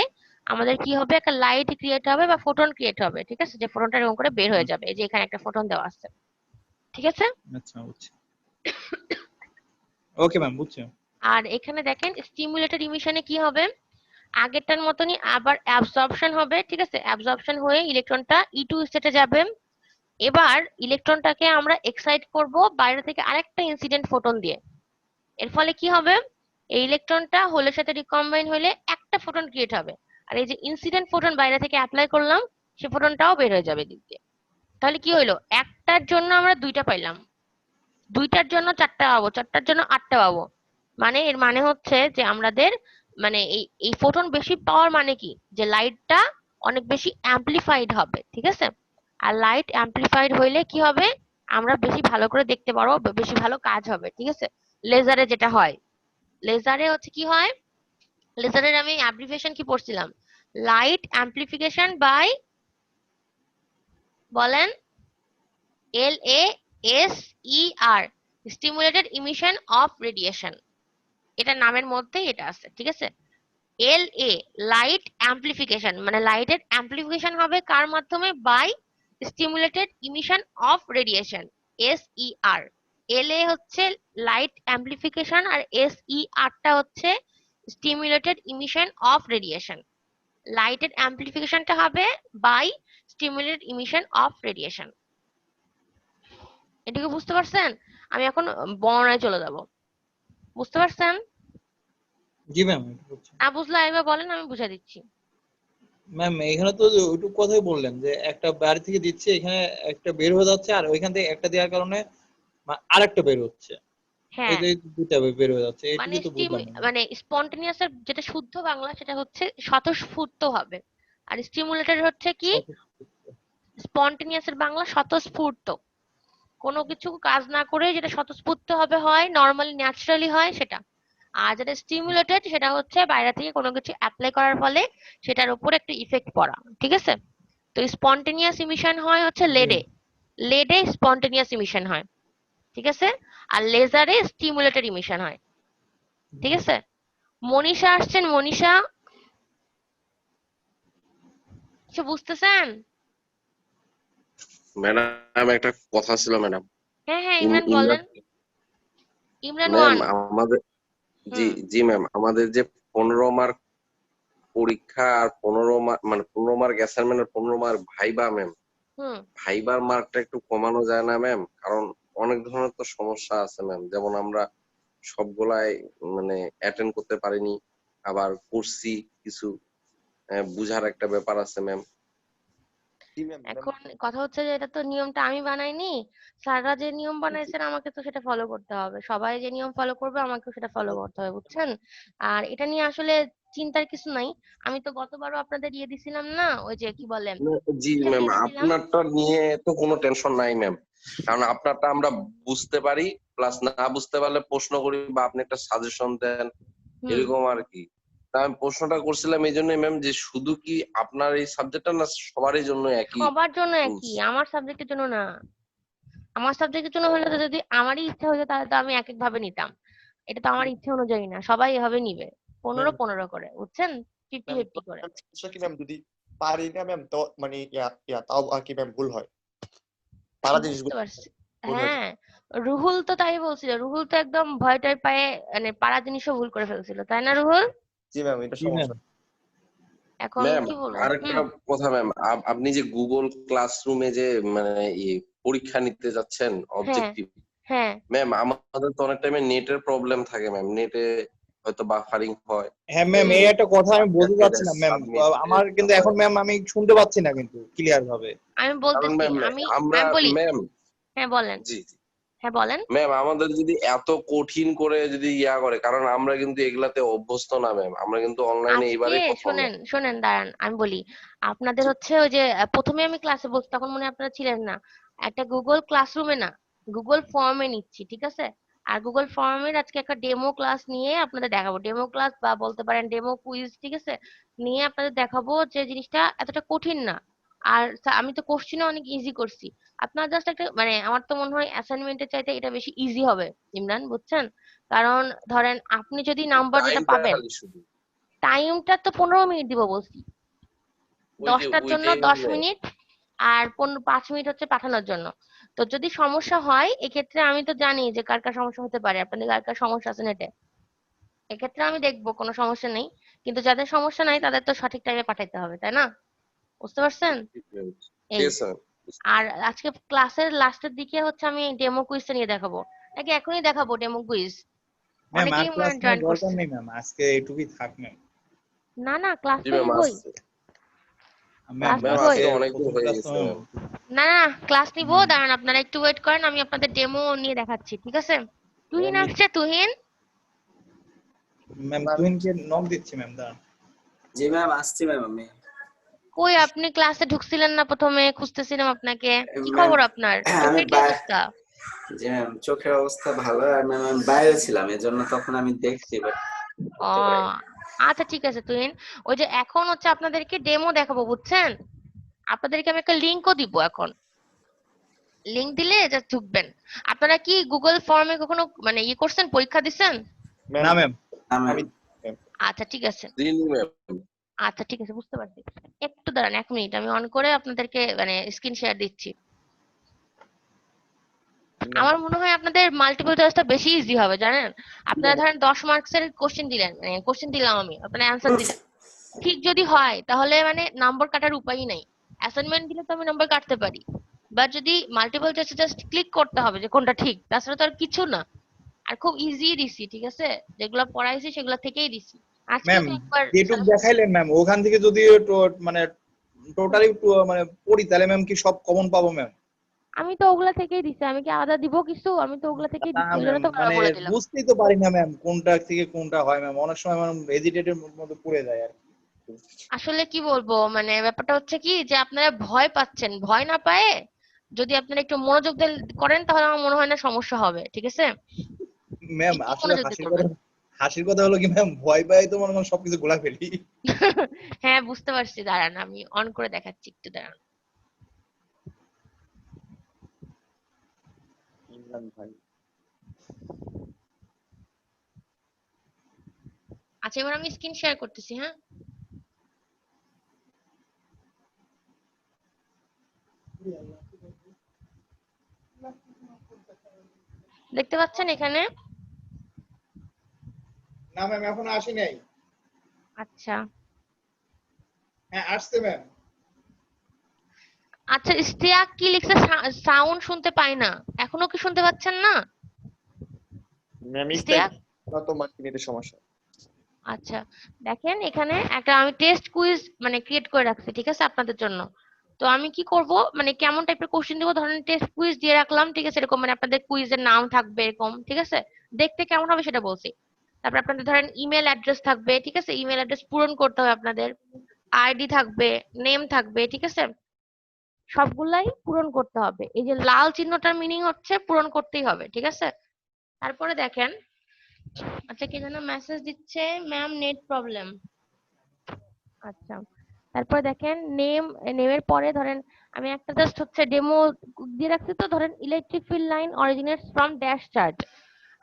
আমাদের কি হবে, একটা লাইট ক্রিয়েট হবে বা ফোটন ক্রিয়েট হবে, ঠিক আছে? যে ফোটনটা এরকম করে বের হয়ে যাবে, এই যে এখানে একটা ফোটন দেওয়া আছে, ঠিক আছে? আচ্ছা বুঝছি। ওকে ম্যাম, বুঝছি। আর এখানে দেখেন স্টিমুলেটেড ইমিশনে কি হবে, আগেরটার মতনই আবার অ্যাবজর্পশন হবে, ঠিক আছে? অ্যাবজর্পশন হয়ে ইলেকট্রনটা E2 স্টেটে যাবে। এবার ইলেকট্রনটাকে আমরা এক্সাইট করব বাইরে থেকে আরেকটা ইনসিডেন্ট ফোটন দিয়ে। এর ফলে কি হবে, এই ইলেকট্রনটা হোলের সাথে রিকম্বাইন হলে একটা ফোটন ক্রিয়েট হবে, আর এই যে ইনসিডেন্ট ফোটন বাইরে থেকে অ্যাপ্লাই করলাম, সে ফোটনটাও বের হয়ে যাবে দিক দিয়ে। তাহলে কি হইলো, একটার জন্য আমরা দুইটা পাইলাম, দুইটার জন্য চারটা পাবো, চারটার জন্য আটটা পাবো। মানে এর মানে হচ্ছে যে আমাদের মানে এই ফোটন বেশি পাওয়ার মানে কি, যে লাইটটা অনেক বেশি অ্যাম্পলিফাইড হবে, ঠিক আছে? আর লাইট অ্যাম্পলিফাইড হইলে কি হবে, আমরা বেশি ভালো করে দেখতে পারবো, বেশি ভালো কাজ হবে, ঠিক আছে? লেজারে যেটা হয়, লেজারে হচ্ছে কি হয়, লেজারের আমি অ্যাব্রিভিয়েশন কি পড়ছিলাম, লাইট অ্যাম্পলিফিকেশন বাই, বলেন, LASER, stimulated emission of radiation. এটা নামের মধ্যেই এটা আছে, ঠিক আছে? LA, লাইট অ্যাম্পলিফিকেশন, মানে লাইটের অ্যাম্পলিফিকেশন হবে কার মাধ্যমে, by stimulated emission of radiation, SER। LA হচ্ছে লাইট অ্যাম্পলিফিকেশন, আর SER টা হচ্ছে স্টিমুলেটেড ইমিশন অফ রেডিয়েশন। লাইটের অ্যাম্পলিফিকেশনটা হবে by stimulated emission of radiation. এটুকু বুঝতে পারছেন? আমি এখন বর্ণনায় চলে যাব, বুঝতে পারছেন? জি ম্যাম, না বুঝলে এবার বলেন, আমি বুঝাই দিচ্ছি। ম্যাম এখানে তো ওইটুকু কথাই বললেন যে একটা বাড়ি থেকে দিচ্ছে, এখানে একটা বের হয়ে যাচ্ছে, আর ওইখান থেকে একটা দেওয়ার কারণে আরেকটা বের হচ্ছে। হ্যাঁ, এই যে দুটা বের হয়ে যাচ্ছে, মানে এটুকুই তো বুঝলাম না। মানে স্পন্টেনিয়াস এর যেটা শুদ্ধ বাংলা সেটা হচ্ছে স্বতঃস্ফূর্ত হবে, আর স্টিমুলেটেড হচ্ছে কি, স্পন্টেনিয়াস এর বাংলা স্বতঃস্ফূর্ত, কোনো কিছু কাজ না করে যেটা স্বতঃস্ফূর্ত হবে হয়, নর্মালি ন্যাচারালি হয় সেটা। আর যেটা স্টিমুলেটেড সেটা হচ্ছে বাইরে থেকে কোনো কিছু অ্যাপ্লাই করার ফলে সেটার উপর একটা ইফেক্ট পড়া, ঠিক আছে? তো স্পন্টেনিয়াস ইমিশন হয় হচ্ছে লেডে, লেডে স্পন্টেনিয়াস ইমিশন হয়, ঠিক আছে? আর লেজারে স্টিমুলেটেড ইমিশন হয়, ঠিক আছে? মনীষা আসছেন, মনীষা, কিছু বুঝতেছেন? ম্যাডাম একটা কথা ছিল ম্যাডাম। হ্যাঁ হ্যাঁ ইমরান বলেন, ইমরান ম্যাম 1। আমাদের, জি জি ম্যাম, আমাদের যে 15 মার্ক পরীক্ষা আর 15 মার্ক মানে 15 মার্ক অ্যাসাইনমেন্ট আর 15 মার্ক ভাইবা ম্যাম, হুম, ভাইবার মার্কটা একটু কমানো যায় না ম্যাম? কারণ অনেক ধরনের তো সমস্যা আছে ম্যাম, যেমন আমরা সবগুলাই মানে অ্যাটেন্ড করতে পারিনি, আবার করছি কিছু, বুঝার একটা ব্যাপার আছে ম্যাম। এখন কথা হচ্ছে যে এটা তো নিয়মটা আমি বানাইনি, স্যাররা যে নিয়ম বানাইছেন আমাকে তো সেটা ফলো করতে হবে, সবাই যে নিয়ম ফলো করবে আমাকেও সেটা ফলো করতে হবে, বুঝছেন? আর এটা নিয়ে আসলে চিন্তার কিছু নাই। আমি তো গতবারও আপনাদের দিয়ে দিছিলাম না, ওই যে কি বলে, জি কিসের ম্যাম, দিয়ে দিছিলাম, আপনারটা নিয়ে তো কোনো টেনশন নাই ম্যাম, কারণ আপনারটা আমরা বুঝতে পারি, প্লাস না বুঝতে পারলে প্রশ্ন করি বা আপনি একটা সাজেশন দেন, হুম, এরকম আর কি। তা আমি প্রশ্নটা করছিলাম এই জন্যই ম্যাম, যে শুধু কি আপনার এই সাবজেক্টটা না সবারই জন্য একই সবার জন্য রুলস? একই, আমার সাবজেক্টের জন্য না। আমার সাবজেক্টের জন্য হলে তো যদি আমারই ইচ্ছা হতো তাহলে তো আমি এক এক ভাবে নিতাম, এটা তো আমার ইচ্ছা অনুযায়ী না, সবাই এভাবে নিবে, 15-15 করে, বুঝছেন? 50-50 করে। সমস্যা কি ম্যাম, যদি পারি না ম্যাম তো মানে তাও আর কি ম্যাম ভুল হয়, পারা বুঝতে জিনিসগুলো পারছি, ভুল হয়ে যায়। হ্যাঁ। রুহুল তো তাই বলছিল, রুহুল তো একদম ভয় টয় পায়ে মানে পাড়া জিনিসও ভুল করে ফেলছিল, তাই না রুহুল? জি ম্যাম, এটা জি ম্যাম। সমস্যা। এখন ম্যাম কি বলবো, আরেকটা কথা ম্যাম, আপনি যে গুগল ক্লাসরুমে যে মানে পরীক্ষা নিতে যাচ্ছেন হ্যাঁ অবজেক্টিভ, হ্যাঁ ম্যাম আমাদের তো অনেক টাইমে নেটের প্রবলেম থাকে ম্যাম, নেটে হয়তো বাফারিং হয়, হ্যাঁ ম্যাম, হুম এই একটা কথা আমি বলতে একটা চাচ্ছি না ম্যাম। সাবমিট আমার কিন্তু হয়। এখন ম্যাম আমি শুনতে পাচ্ছি না কিন্তু ক্লিয়ার ভাবে। আমি কারণ বলতেছি ম্যাম আমি আমরা আমি বলি ম্যাম হ্যাঁ বলেন জি হ্যাঁ বলেন ম্যাম আমাদের যদি এত কঠিন করে যদি ইয়া করে, কারণ আমরা কিন্তু এগুলাতে অভ্যস্ত না ম্যাম, আমরা কিন্তু অনলাইনে আজকে এবারেই প্রথম শোনেন ম্যাম। শোনেন দাঁড়ান আমি বলি আপনাদের জি হচ্ছে ওই যে প্রথমে আমি ক্লাসে বলছি তখন মনে হয় আপনারা ছিলেন না, একটা গুগল ক্লাসরুমে না গুগল ফর্মে নিচ্ছি, ঠিক আছে? আর গুগল ফর্মের আজকে একটা ডেমো ক্লাস নিয়ে আপনাদের দেখাবো, ডেমো ক্লাস বা বলতে পারেন ডেমো কুইজ, ঠিক আছে? নিয়ে আপনাদের দেখাবো যে জিনিসটা এতটা কঠিন না। আর আমি তো কোশ্চিনও অনেক ইজি করছি। আপনার জাস্ট একটা মানে আমার তো মনে হয় অ্যাসাইনমেন্টের চাইতে এটা বেশি ইজি হবে ইমরান, বুঝছেন? কারণ ধরেন আপনি যদি নাম্বার যেটা টাইমটা পাবেন, খালি শুধু টাইমটা তো 15 মিনিট দিব বলছি, দশটার জন্য ওইটাই 10 মিনিট আর 5 মিনিট হচ্ছে পাঠানোর জন্য। তো যদি সমস্যা হয় এক্ষেত্রে আমি তো জানি যে কার কার সমস্যা হতে পারে, আপনাদের কার কার সমস্যা আছে নেটে, এক্ষেত্রে আমি দেখবো কোনো সমস্যা নেই। কিন্তু যাদের সমস্যা নাই তাদের তো সঠিক টাইমে পাঠাইতে হবে, তাই না? বুঝতে পারছেন? এই ইয়েস ম্যাম। আর আজকে ক্লাসের লাস্টের দিকে হচ্ছে আমি ডেমো কুইজটা নিয়ে দেখাবো, নাকি এখনই দেখাবো ডেমো কুইজ? ম্যাম আর অনেকেই ক্লাস জয়েন নেওয়ার দরকার করছে। নেই ম্যাম, আজকে এইটুকুই থাক ম্যাম। না না ক্লাস জি তো ম্যাম নিবই, আসছে ম্যাম ক্লাস ম্যাম, নিবই। আজকে আজকে অনেক দূর প্রথম হয়ে ক্লাস তো গেছে ম্যাম। ম্যাম। না না ক্লাস নিবো, দাঁড়ান আপনারা একটু ওয়েট করেন, আমি আপনাদের ডেমো নিয়ে দেখাচ্ছি, ঠিক আছে? তুহিন আসছে, তুহিন ম্যাম তুহিনকে নক দিচ্ছি ম্যাম, দাঁড়ান। জি ম্যাম, আসছি ম্যাম আমি। কই? আপনি ক্লাসে ঢুকছিলেন না প্রথমে, খুঁজতেছিলাম আপনাকে। কি ম্যাম খবর আপনার? আমি চোখের কি অবস্থা? জি ম্যাম, চোখের অবস্থা ভালো। আর ম্যাম আমি বাইরে ছিলাম, এজন্য তখন আমি দেখছি বাট ও করতে পারি। আচ্ছা ঠিক আছে তুহিন, ওই যে এখন হচ্ছে আপনাদেরকে ডেমো দেখাবো, বুঝছেন? আপনাদেরকে আমি একটা লিংকও দিব এখন, লিংক দিলে জাস্ট ঢুকবেন। আপনারা কি গুগল ফর্মে কখনো মানে ইয়ে করছেন, পরীক্ষা দিচ্ছেন? না ম্যাম ম্যাম। আমি আচ্ছা ঠিক আছে, দিনই ম্যাম। আচ্ছা ঠিক আছে বুঝতে পারছি। একটু দাঁড়ান 1 মিনিট, আমি অন করে আপনাদেরকে মানে স্ক্রিন শেয়ার দিচ্ছি। আমার মনে হয় আপনাদের মাল্টিপল চয়েসটা বেশি ইজি হবে, জানেন? আপনারা ধরেন 10 মার্কসের কোশ্চেন দিলেন, মানে কোশ্চেন দিলাম আমি, আপনারা অ্যান্সার দিলেন, ঠিক যদি হয় তাহলে মানে নাম্বার কাটার উপায়ই নাই। অ্যাসাইনমেন্ট দিলে তো আমি নাম্বার কাটতে পারি, বাট যদি মাল্টিপল চয়েসে জাস্ট ক্লিক করতে হবে যে কোনটা ঠিক, তাছাড়া তো আর কিছু না। আর খুব ইজি দিছি, ঠিক আছে? যেগুলো পড়াইছি সেগুলো থেকেই দিছি। আজকেও ম্যাম তো একবার যেটুক দেখাইলেন ম্যাম, ওখান থেকে যদি মানে টোটালি মানে পড়ি তাহলে ম্যাম কি সব কমন পাবো ম্যাম? আমি তো ওগুলা থেকেই দিছি, আমি কি আলাদা দিব কিছু? আমি তো ওগুলা থেকেই না দিছি, ওই জন্য ম্যাম, তো মানে বলে দিলাম। বুঝতেই তো পারি না ম্যাম কোনটা থেকে কোনটা হয় ম্যাম, অনেক সময় ম্যাম হেজিটেটের মধ্যে পড়ে যায় আর কি। আসলে কি বলবো, মানে ব্যাপারটা হচ্ছে কি যে আপনারা ভয় পাচ্ছেন, ভয় না পায়ে যদি আপনারা একটু মনোযোগ দিয়ে করেন তাহলে আমার মনে হয় না সমস্যা হবে, ঠিক আছে? ম্যাম একটু আসলে মনোযোগ দিয়ে হাসির কথা, করবেন। হাসির কথা হলো কি ম্যাম, ভয় পাই তো মনে হয় সবকিছু গোলা ফেলি। হ্যাঁ বুঝতে পারছি, দাঁড়ান আমি অন করে দেখাচ্ছি, একটু দাঁড়ান। ইমরান ভাই আচ্ছা এবার আমি স্ক্রিন শেয়ার করতেছি, হ্যাঁ? দেখতে পাচ্ছেন এখানে? না ম্যাম এখনো আসি নাই। আচ্ছা হ্যাঁ আসছে ম্যাম। আচ্ছা ইশতিয়াক কি লিখছে, সাউন্ড শুনতে পাই না, এখনো কি শুনতে পাচ্ছেন না ম্যাম ইশতিয়াক? তো মার্কিনেটের সমস্যা। আচ্ছা দেখেন এখানে একটা আমি টেস্ট কুইজ মানে ক্রিয়েট করে রাখছি, ঠিক আছে আপনাদের জন্য। তো আমি কি করব, মানে কেমন টাইপের কোশ্চেন দিব, ধরেন টেস্ট কুইজ দিয়ে রাখলাম, ঠিক আছে? এরকম মানে আপনাদের কুইজের নাম থাকবে এরকম, ঠিক আছে? দেখতে কেমন হবে সেটা বলছি। তারপর আপনাদের ধরেন ইমেল অ্যাড্রেস থাকবে, ঠিক আছে? ইমেল অ্যাড্রেস পূরণ করতে হবে আপনাদের, আইডি থাকবে, নেম থাকবে, ঠিক আছে? সবগুলাই পূরণ করতে হবে। এই যে লাল চিহ্নটার মিনিং হচ্ছে পূরণ করতেই হবে, ঠিক আছে? তারপরে দেখেন, আচ্ছা কে যেন মেসেজ দিচ্ছে, ম্যাম নেট প্রবলেম। আচ্ছা তারপর দেখেন নেমের পরে ধরেন আমি একটা জাস্ট হচ্ছে ডেমো দিয়ে রাখছি, তো ধরেন electric field line originates from dash charge.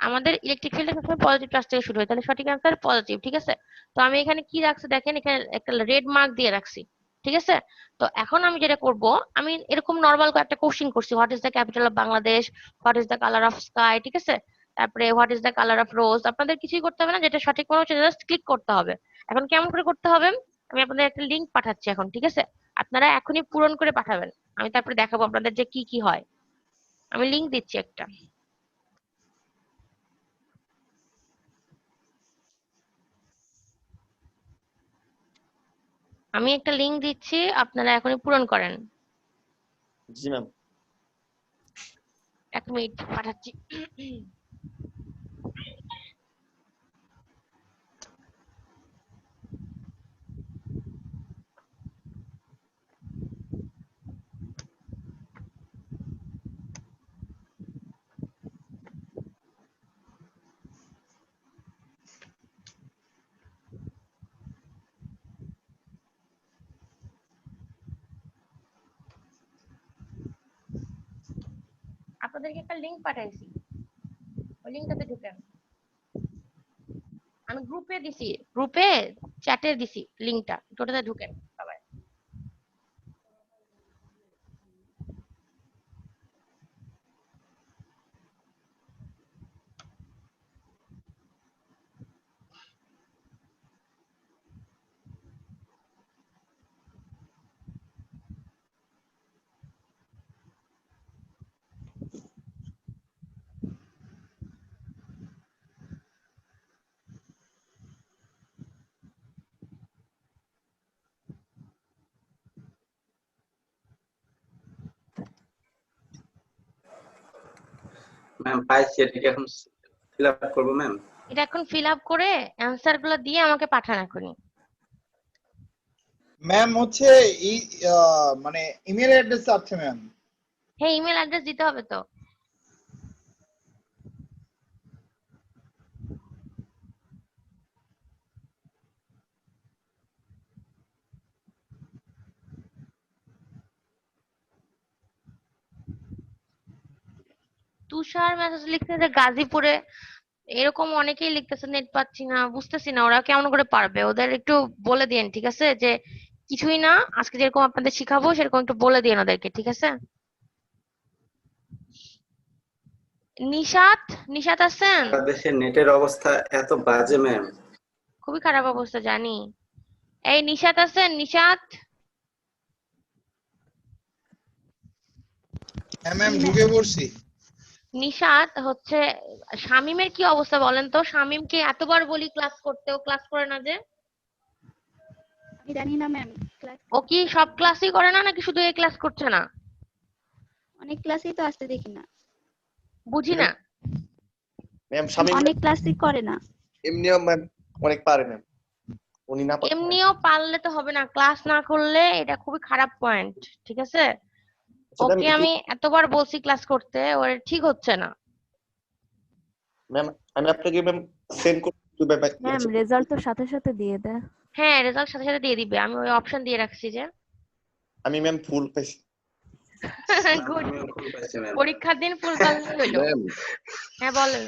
আমাদের ইলেকট্রিক ফিল্ড সবসময় পজিটিভ চার্জ থেকে শুরু হয়, তাহলে সঠিক অ্যান্সার পজিটিভ, ঠিক আছে? তো আমি এখানে কি রাখছি দেখেন, এখানে একটা রেড মার্ক দিয়ে রাখছি, ঠিক আছে? তো এখন আমি যেটা করব, আমি এরকম নর্মাল একটা কোশ্চেন করছি, what is the capital of Bangladesh, what is the colour of sky, ঠিক আছে? তারপরে what is the colour of rose. আপনাদের কিছুই করতে হবে না, যেটা সঠিক মনে হচ্ছে জাস্ট ক্লিক করতে হবে। এখন কেমন করে করতে হবে, আমি আপনাদের একটা লিংক পাঠাচ্ছি এখন, ঠিক আছে? আপনারা এখনই পূরণ করে পাঠাবেন, আমি তারপরে দেখাবো আপনাদের যে কি কি হয়। আমি লিংক দিচ্ছি একটা। আমি একটা লিংক দিচ্ছি, আপনারা এখনই পূরণ করেন। জি ম্যাম। 1 মিনিট পাঠাচ্ছি। আপনাদেরকে একটা লিংক পাঠাইছি, ওই লিংকটাতে ঢুকেন। আমি গ্রুপে দিছি, গ্রুপে চ্যাটে দিছি লিংকটা, ওটাতে ঢুকেন সবাই। ম্যাম পাইছি, এটা কি এখন ফিল আপ করবো ম্যাম? এটা এখন ফিল আপ করে অ্যান্সার গুলো দিয়ে আমাকে পাঠান এখনই। ম্যাম হচ্ছে এই মানে ইমেল অ্যাড্রেস আছে ম্যাম। হ্যাঁ, ইমেল অ্যাড্রেস দিতে হবে তো। তুষার মেসেজ লিখছে যে গাজীপুরে, এরকম অনেকেই লিখতেছে নেট পাচ্ছি না, বুঝতেছি না ওরা কেমন করে পারবে। ওদের একটু বলে দিন, ঠিক আছে, যে কিছুই না, আজকে যেরকম আপনাদের শিখাবো সেরকম একটু বলে দিন ওদেরকে, ঠিক আছে? নিশাত, নিশাত আছেন? বাংলাদেশের নেটের অবস্থা এত বাজে ম্যাম। খুবই খারাপ অবস্থা জানি। এই নিশাত আছেন? নিশাত, হ্যাঁ ম্যাম ঢুকে পড়ছি। নিশাত হচ্ছে শামিমের কি অবস্থা বলেন তো? শামিমকে এতবার বলি ক্লাস করতে, ও ক্লাস করে না যে। আমি জানি না ম্যাম, ক্লাস ও কি সব ক্লাসই করে না নাকি শুধু এই ক্লাস করছে না? অনেক ক্লাসেই তো আসতে দেখি না। বুঝি না। ম্যাম শামীম অনেক ক্লাসই করে না। এমনিও ম্যাম অনেক পারে ম্যাম, উনি না পারলে এমনিও পারলে তো হবে না, ক্লাস না করলে এটা খুবই খারাপ পয়েন্ট, ঠিক আছে? সেটা ওকে আমি এতবার বলছি ক্লাস করতে, ওর ঠিক হচ্ছে না। ম্যাম আমি আপনাকে ম্যাম সেন্ড করতে ম্যাম। ম্যাম রেজাল্ট তো সাথে সাথে দিয়ে দেয়। হ্যাঁ, রেজাল্ট সাথে সাথে দিয়ে দিবে, আমি ওই অপশন দিয়ে রাখছি যে। আমি ম্যাম ফুল পাইছি। গুড। আমিও ভুল পাইছি ম্যাম। পরীক্ষার দিন ফুল পাস হইলো। ম্যাম হ্যাঁ বলেন।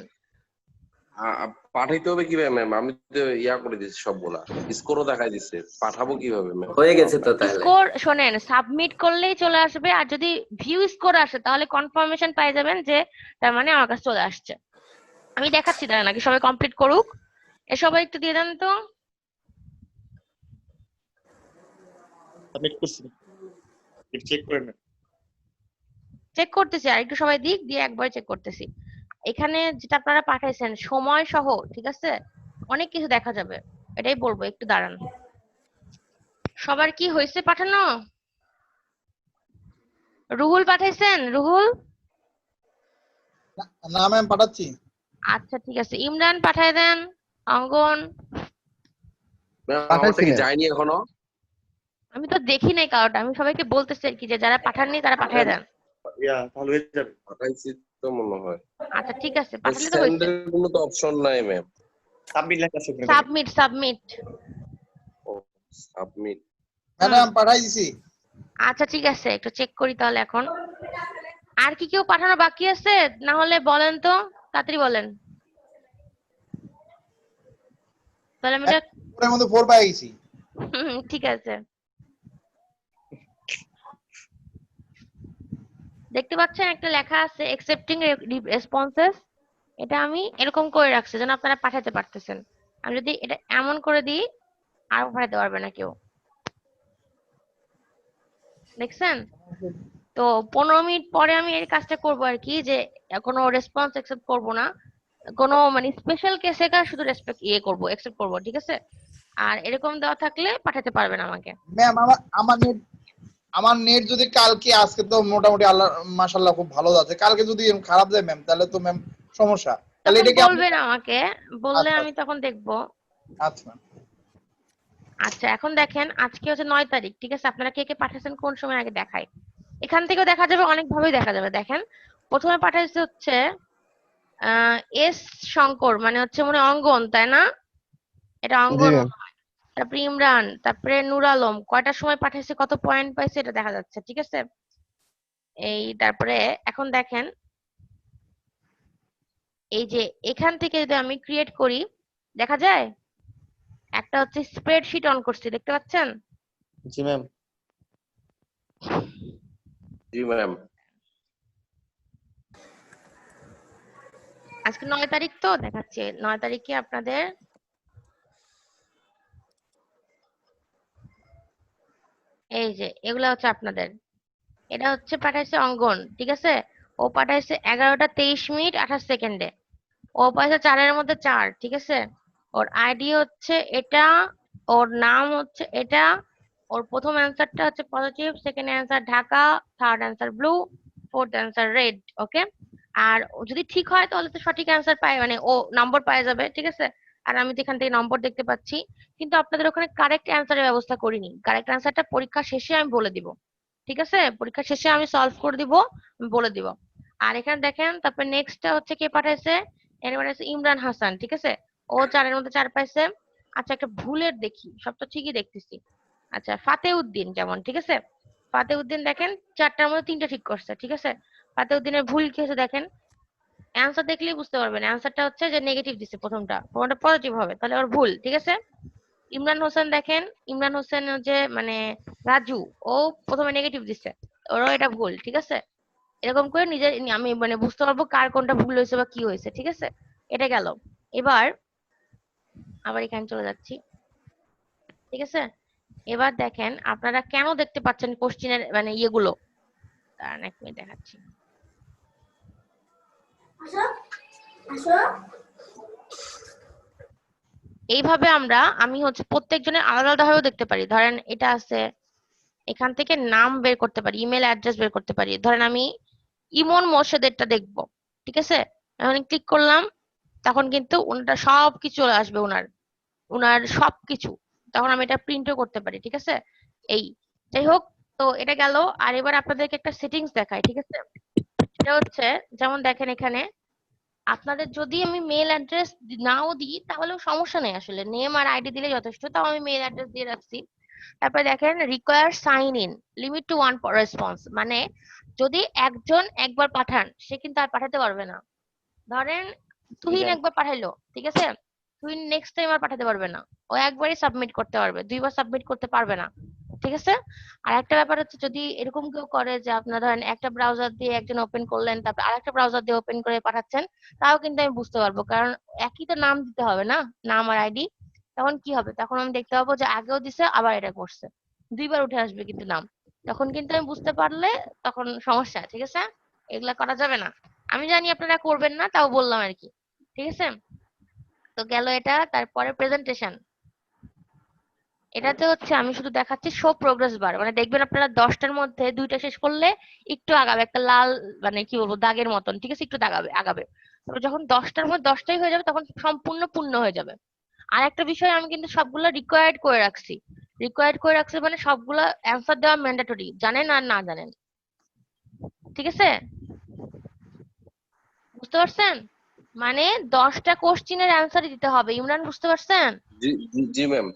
পাঠাইতে হবে কিভাবে ম্যাম? আমি তো ইয়া করে দিচ্ছি সবগুলা, স্কোরও দেখাই দিচ্ছে, পাঠাবো কিভাবে ম্যাম? হয়ে গেছে তো তাহলে। স্কোর শোনেন, সাবমিট করলেই চলে আসবে, আর যদি ভিউ স্কোর আসে তাহলে কনফার্মেশন পাই যাবেন যে তার মানে আমার কাছে চলে আসছে। আমি দেখাচ্ছি, দাঁড়ান নাকি সবাই কমপ্লিট করুক। এ সবাই একটু দিয়ে দেন তো। সাবমিট করছি, একটু চেক করে নেন। চেক করতেছি, আর একটু সবাই দিক দিয়ে একবার চেক করতেছি। এখানে যেটা আপনারা পাঠাইছেন সময় সহ, ঠিক আছে, অনেক কিছু দেখা যাবে, এটাই বলবো, একটু দাঁড়ান। সবার কি হয়েছে পাঠানো? রুহুল পাঠাইছেন? রুহুল? না ম্যাম পাঠাচ্ছি। আচ্ছা ঠিক আছে, ইমরান পাঠায় দেন। অঙ্গন? ম্যাম আমারটা কি যায়নি এখনো? আমি তো দেখি নাই কারোটা, আমি সবাইকে বলতেছি আর কি যে যারা পাঠাননি তারা পাঠায় দেন। ইয়া ভালো হয়ে যাবে। পাঠাইছি তো মনে হয়। আচ্ছা ঠিক আছে, পাঠালে তো হয়েছে। সেন্ডের কোনো তো অপশন নাই ম্যাম। সাবমিট লেখা আছে ওখানে। Submit, submit. ও সাবমিট। ম্যাডাম পাঠাই দিছি। আচ্ছা ঠিক আছে, একটু চেক করি তাহলে এখন। আর কি কেউ পাঠানো বাকি আছে? না হলে বলেন তো, তাড়াতাড়ি বলেন। তাহলে আমি এটা ওর মধ্যে 4 পাই গেছি। ঠিক আছে। দেখতে পাচ্ছেন একটা লেখা আছে অ্যাকসেপ্টিং রেসপন্সেস। এটা আমি এরকম করে রাখছি যেন আপনারা পাঠাতে পারতেছেন। আমি যদি এটা এমন করে দিই আর পাঠাতে পারবে না কেউ, দেখছেন তো। 15 মিনিট পরে আমি এই কাজটা করবো আর কি, যে কোনো রেসপন্স অ্যাকসেপ্ট করব না, কোনো মানে স্পেশাল কেসে শুধু রেসপেক্ট করবো, অ্যাকসেপ্ট করবো, ঠিক আছে? আর এরকম দেওয়া থাকলে পাঠাতে পারবেন আমাকে। ম্যাম আমার নেট যদি কালকে, আজকে তো মোটামুটি আল্লাহ মাশাআল্লাহ খুব ভালো যাচ্ছে, কালকে যদি খারাপ যায় ম্যাম তাহলে তো ম্যাম সমস্যা। তাহলে তখন এটা কি আপনি? বলবেন আমাকে, বললে আচ্ছা আমি তখন দেখবো। আচ্ছা ম্যাম। আচ্ছা এখন দেখেন আজকে হচ্ছে 9 তারিখ, ঠিক আছে? আপনারা কে কে পাঠাচ্ছেন কোন সময় আগে দেখাই। এখান থেকেও দেখা যাবে, অনেক ভাবেই দেখা যাবে। দেখেন প্রথমে পাঠাইছে হচ্ছে এস শঙ্কর, মানে হচ্ছে মনে হয় অঙ্গন, তাই না? এটা জি অঙ্গন। ম্যাম। তারপরে ইমরান, তারপরে নূর আলম, কয়টার সময় পাঠাইছে, কত পয়েন্ট পাইছে এটা দেখা যাচ্ছে, ঠিক আছে? এই তারপরে এখন দেখেন এই যে এখান থেকে যদি আমি ক্রিয়েট করি, দেখা যায় একটা হচ্ছে স্প্রেডশিট অন করছি, দেখতে পাচ্ছেন? জি ম্যাম। জি ম্যাম। আজকে 9 তারিখ তো দেখাচ্ছে, 9 তারিখে আপনাদের এই যে এগুলা হচ্ছে আপনাদের, এটা হচ্ছে পাঠাইছে অঙ্গন, ঠিক আছে? ও পাঠাইছে 11টা 23 মিনিট 28 সেকেন্ডে। ও পাইছে 4-এর মধ্যে 4, ঠিক আছে? ওর আইডি হচ্ছে এটা, ওর নাম হচ্ছে এটা, ওর প্রথম অ্যান্সারটা হচ্ছে positive, second answer Dhaka, third answer blue, fourth answer red. Okay, আর ও যদি ঠিক হয় তাহলে তো সঠিক অ্যান্সার পায়, মানে ও নম্বর পায় যাবে, ঠিক আছে? আর আমি তো এখান থেকে নম্বর দেখতে পাচ্ছি, কিন্তু আপনাদের ওখানে কারেক্ট অ্যান্সারের ব্যবস্থা করিনি। কারেক্ট অ্যান্সারটা পরীক্ষা শেষে আমি বলে দিব, ঠিক আছে? পরীক্ষা শেষে আমি সলভ করে দিব, আমি বলে দিব। আর এখানে দেখেন তারপর নেক্সটটা হচ্ছে কে পাঠাইছে, এর পাঠাইছে ইমরান হাসান, ঠিক আছে? ও 4-এর মধ্যে 4 পাইছে। আচ্ছা একটা ভুলের দেখি, সব তো ঠিকই দেখতেছি। আচ্ছা ফাতেউদ্দিন যেমন, ঠিক আছে? ফাতেউদ্দিন দেখেন 4টার মধ্যে 3টা ঠিক করছে, ঠিক আছে? ফাতেউদ্দিনের ভুল কি হয়েছে দেখেন, অ্যান্সার দেখলেই বুঝতে পারবেন। অ্যান্সারটা হচ্ছে যে নেগেটিভ দিছে, প্রথমটা পজিটিভ হবে, তাহলে ওর ভুল, ঠিক আছে? ইমরান হোসেন দেখেন, ইমরান হোসেন যে মানে রাজু, ও প্রথমে নেগেটিভ দিছে, ওরও এটা ভুল, ঠিক আছে? এরকম করে নিজে আমি মানে বুঝতে পারবো কার কোনটা ভুল হয়েছে বা কি হয়েছে, ঠিক আছে? এটা গেল। এবার আবার এখানে চলে যাচ্ছি, ঠিক আছে? এবার দেখেন আপনারা কেন দেখতে পাচ্ছেন কোশ্চেনের মানে ইয়েগুলো, দাঁড়ান এক মিনিট দেখাচ্ছি। এইভাবে আমি হচ্ছে প্রত্যেকজনের আলাদা আলাদা ভাবেও দেখতে পারি। ধরেন এটা আছে, এখান থেকে নাম বের করতে পারি, ইমেল অ্যাড্রেস বের করতে পারি। ধরেন আমি ইমন মোর্শেদেরটা দেখবো, ঠিক আছে? এখন ক্লিক করলাম, তখন কিন্তু ওনার সবকিছু চলে আসবে, ওনার সবকিছু। তখন আমি এটা প্রিন্টও করতে পারি, ঠিক আছে? এই যাই হোক, তো এটা গেল। আর এবার আপনাদেরকে একটা সেটিংস দেখাই, ঠিক আছে? এটা হচ্ছে যেমন দেখেন এখানে আপনাদের যদি আমি মেল অ্যাড্রেস নাও দিই তাহলেও সমস্যা নেই, আসলে নেম আর আইডি দিলে যথেষ্ট। তাও আমি মেল অ্যাড্রেস দিয়ে রাখছি। তারপরে দেখেন require sign in, limit to 1 response, মানে যদি একজন একবার পাঠান সে কিন্তু আর পাঠাতে পারবে না। ধরেন তুহিন জি একবার পাঠাইলো, ঠিক আছে? তুহিন নেক্সট টাইম আর পাঠাতে পারবে না, ও একবারই সাবমিট করতে পারবে, 2বার সাবমিট করতে পারবে না, ঠিক আছে? আর একটা ব্যাপার হচ্ছে যদি এরকম কেউ করে যে আপনার ধরেন একটা ব্রাউজার দিয়ে একজন ওপেন করলেন, তারপর আরেকটা ব্রাউজার দিয়ে ওপেন করে পাঠাচ্ছেন, তাও কিন্তু আমি বুঝতে পারবো, কারণ একই তো নাম দিতে হবে না, নাম আর আইডি। তখন কি হবে, তখন আমি দেখতে পাবো যে আগেও দিছে আবার এটা করছে, 2বার উঠে আসবে কিন্তু নাম। তখন কিন্তু আমি বুঝতে পারলে তখন সমস্যা, ঠিক আছে? এগুলা করা যাবে না। আমি জানি আপনারা করবেন না, তাও বললাম আর কি, ঠিক আছে? তো গেল এটা। তারপরে প্রেজেন্টেশন, এটাতে হচ্ছে আমি শুধু দেখাচ্ছি শো প্রোগ্রেস বার, মানে দেখবেন আপনারা 10টার মধ্যে 2টা শেষ করলে একটু আগাবে, একটা লাল মানে কি বলবো দাগের মতন, ঠিক আছে? একটু আগাবে। তারপর যখন 10টার মধ্যে 10টাই হয়ে যাবে তখন সম্পূর্ণ পূর্ণ হয়ে যাবে। আর একটা বিষয় আমি কিন্তু সবগুলো রিকোয়ার্ড করে রাখছি। রিকোয়ার্ড করে রাখছি মানে সবগুলো অ্যান্সার দেওয়া ম্যান্ডেটরি, জানেন আর না জানেন, ঠিক আছে? বুঝতে পারছেন? মানে 10টা কোশ্চিনের অ্যান্সার দিতে হবে। ইমরান বুঝতে পারছেন? জি ম্যাম।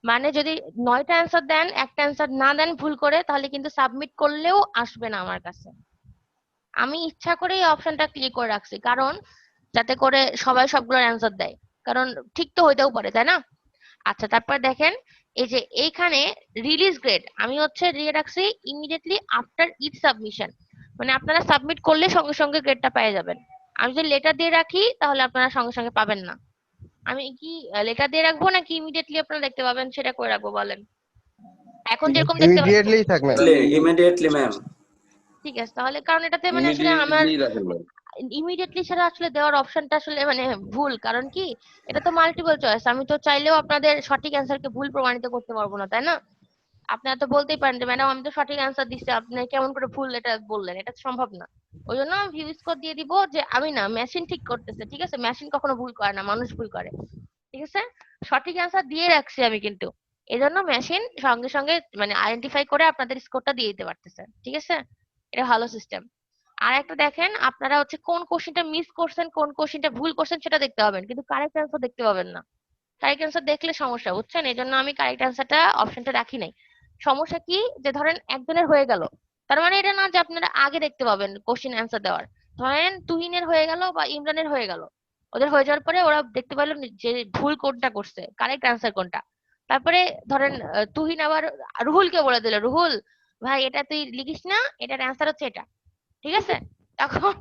মানে যদি 9টা অ্যান্সার দেন, একটা অ্যান্সার না দেন ভুল করে, তাহলে কিন্তু সাবমিট করলেও আসবে না আমার কাছে। আমি ইচ্ছা করে এই অপশনটা ক্লিক করে রাখছি, কারণ যাতে করে সবাই সবগুলোর অ্যান্সার দেয়, কারণ ঠিক তো হইতেও পারে, তাই না? আচ্ছা তারপর দেখেন এই যে এইখানে রিলিজ গ্রেড আমি হচ্ছে দিয়ে রাখছি ইমিডিয়েটলি আফটার ইচ সাবমিশন, মানে আপনারা সাবমিট করলে সঙ্গে সঙ্গে গ্রেডটা পেয়ে যাবেন। আমি যদি লেটার দিয়ে রাখি তাহলে আপনারা সঙ্গে সঙ্গে পাবেন না। আমি কি লেটার দিয়ে রাখবো নাকি ইমিডিয়েটলি আপনারা দেখতে পাবেন সেটা করে রাখবো বলেন? এখন যেরকম দেখতে পাচ্ছেন ইমিডিয়েটলি থাক ম্যাম। Immediately ma'am. ঠিক আছে তাহলে, কারণ এটাতে মানে আসলে আমার ইমিডিয়েটলি রাখেন ম্যাম। ইমিডিয়েটলি সেটা আসলে দেওয়ার অপশনটা আসলে মানে ভুল, কারণ কি এটা তো মাল্টিপল চয়েস, আমি তো চাইলেও আপনাদের সঠিক অ্যান্সারকে ভুল প্রমাণিত করতে পারবো না, তাই না? আপনারা তো বলতেই পারেন যে ম্যাডাম আমি তো সঠিক অ্যান্সার দিচ্ছি, আপনি কেমন করে ভুল এটা বললেন, এটা তো সম্ভব না। ওই জন্য আমি ভিউ স্কোর দিয়ে দিব যে আমি না, মেশিন ঠিক করতেছে, ঠিক আছে? মেশিন কখনো ভুল করে না, মানুষ ভুল করে, ঠিক আছে? সঠিক অ্যান্সার দিয়ে রাখছি আমি কিন্তু, এই জন্য মেশিন সঙ্গে সঙ্গে মানে আইডেন্টিফাই করে আপনাদের স্কোরটা দিয়ে দিতে পারতেছে, ঠিক আছে? এটা ভালো সিস্টেম। আর একটা দেখেন, আপনারা হচ্ছে কোন কোশ্চেনটা মিস করছেন, কোন কোশ্চেনটা ভুল করছেন সেটা দেখতে পাবেন, কিন্তু কারেক্ট অ্যান্সার দেখতে পাবেন না। কারেক্ট অ্যান্সার দেখলে সমস্যা, বুঝছেন? এই জন্য আমি কারেক্ট অ্যান্সারটা অপশনটা রাখি নাই। সমস্যা কি, যে ধরেন একজনের হয়ে গেল, তার মানে এটা না যে আপনারা আগে দেখতে পাবেন কোশ্চেন অ্যান্সার দেওয়ার। ধরেন তুহিনের হয়ে গেল বা ইমরানের হয়ে গেল, ওদের হয়ে যাওয়ার পরে ওরা দেখতে পেলো যে ভুল কোনটা করছে, কারেক্ট অ্যান্সার কোনটা। তারপরে ধরেন তুহিন আবার রুহুলকে বলে দিল, রুহুল ভাই এটা তুই লিখিস না, এটার অ্যান্সার হচ্ছে এটা, ঠিক আছে? তখন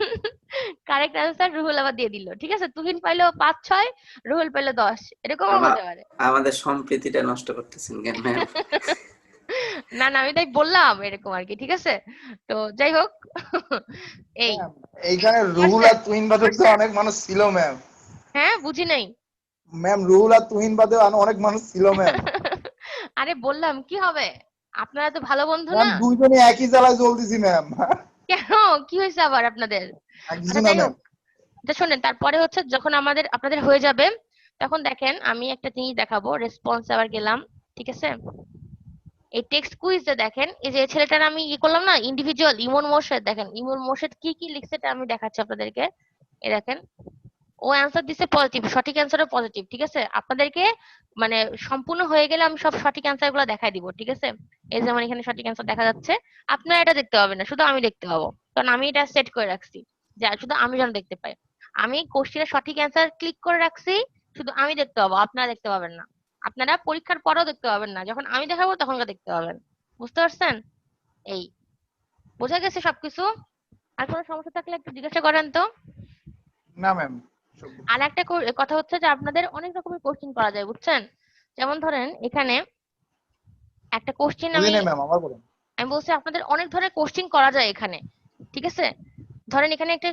কারেক্ট অ্যান্সার রুহুল আবার দিয়ে দিল, ঠিক আছে? তুহিন পাইলো 5-6, রুহুল পাইলো 10, এরকমও হতে পারে। আমাদের সম্প্রীতিটা নষ্ট করতেছেন কেন ম্যাম? না না, আমি তাই বললাম এরকম আর কি, ঠিক আছে? তো যাই হোক, এই এইখানে রুহুল আর তুহিন বাদে তো অনেক মানুষ ছিল ম্যাম। হ্যাঁ, বুঝি নাই। ম্যাম রুহুল আর তুহিন বাদে অনেক মানুষ ছিল ম্যাম। আরে বললাম কি হবে, আপনারা তো ভালো বন্ধু ম্যাম না? দুইজনই একই জেলায় চলতেছি ম্যাম। কেন, কি হয়েছে আবার আপনাদের? কিছু আচ্ছা না যাই ম্যাম। হোক, তো শোনেন, তারপরে হচ্ছে যখন আপনাদের হয়ে যাবে, তখন দেখেন আমি একটা জিনিস দেখাবো, রেসপন্স আবার গেলাম, ঠিক আছে? এই টেক্সট কুইজে দেখেন, এই যে ছেলেটার আমি ই করলাম না, ইন্ডিভিজুয়াল ইমন মোর্শেদ, দেখেন ইমন মোর্শেদ কি কি লিখছে এটা আমি দেখাচ্ছি আপনাদেরকে। এই দেখেন, ও অ্যান্সার দিছে পজিটিভ, সঠিক অ্যান্সারও পজিটিভ, ঠিক আছে? আপনাদেরকে মানে সম্পূর্ণ হয়ে গেলে আমি সব সঠিক অ্যান্সার গুলো দেখাই দিব, ঠিক আছে? এই যেমন এখানে সঠিক অ্যান্সার দেখা যাচ্ছে, আপনারা এটা দেখতে পাবেন না, শুধু আমি দেখতে পাবো, কারণ আমি এটা সেট করে রাখছি যে শুধু আমি যেন দেখতে পাই। আমি কোশ্চেনের সঠিক অ্যান্সার ক্লিক করে রাখছি, শুধু আমি দেখতে পাবো, আপনারা দেখতে পাবেন না। আপনারা পরীক্ষার পরেও দেখতে পাবেন না, যখন আমি দেখাবো তখন দেখতে পাবেন। বুঝতে পারছেন? এই বোঝা গেছে সবকিছু? আর কোনো সমস্যা থাকলে একটু জিজ্ঞাসা করেন তো। না ম্যাম। আর একটা কথা হচ্ছে যে আপনাদের অনেক রকমের কোশ্চেন করা যায়, বুঝছেন? যেমন ধরেন এখানে একটা কোশ্চেন বুঝি নাই ম্যাম, আবার বলুন। আমি বলছি আপনাদের অনেক ধরনের কোশ্চেন করা যায় এখানে, ঠিক আছে? ধরেন এখানে একটা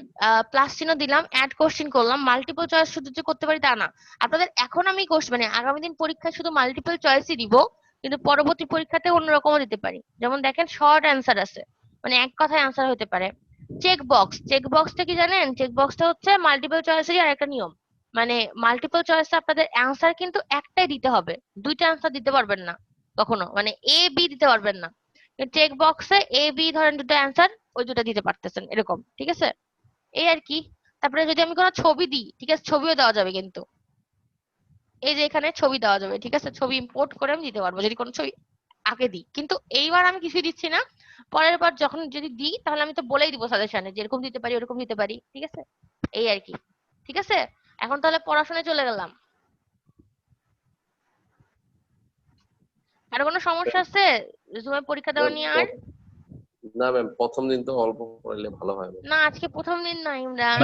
প্লাস চিহ্ন দিলাম, অ্যাড কোশ্চেন করলাম, মাল্টিপল চয়েস শুধু যে করতে পারি তা না। আপনাদের এখন আমি মানে আগামী দিন পরীক্ষায় শুধু মাল্টিপল চয়েসই দিব, কিন্তু পরবর্তী পরীক্ষাতে অন্যরকমও দিতে পারি। যেমন দেখেন শর্ট অ্যান্সার আছে, মানে এক কথায় অ্যান্সার হতে পারে। চেক বক্সটা কি জানেন? চেক বক্সটা হচ্ছে মাল্টিপল চয়েসেরই আরেকটা নিয়ম। মানে মাল্টিপল চয়েসে আপনাদের অ্যান্সার কিন্তু একটাই দিতে হবে, দুইটা অ্যান্সার দিতে পারবেন না কখনো, মানে এ বি দিতে পারবেন না। চেক বক্সে এ বি ধরেন দুটো অ্যান্সার, ওই দুটো দিতে পারতেছেন এরকম, ঠিক আছে? এই আর কি। তারপরে যদি আমি কোনো ছবি দিই, ঠিক আছে, ছবিও দেওয়া যাবে কিন্তু, এই যে এখানে ছবি দেওয়া যাবে, ঠিক আছে? ছবি ইম্পোর্ট করে আমি দিতে পারবো যদি কোনো ছবি আগে দিই, কিন্তু এইবার আমি কিছুই দিচ্ছি না। পরের বার যখন যদি দিই তাহলে আমি তো বলেই দিব সাজেশনে যে এরকম দিতে পারি, ওরকম দিতে পারি, ঠিক আছে? এই আর কি, ঠিক আছে? এখন তাহলে পড়াশোনায় চলে গেলাম। আর কোনো সমস্যা আছে জুমে পরীক্ষা দেওয়া নিয়ে? আর না ম্যাম, প্রথম দিন তো অল্প পড়লে ভালো হয় ম্যাম। না, আজকে প্রথম দিন না ইমরান।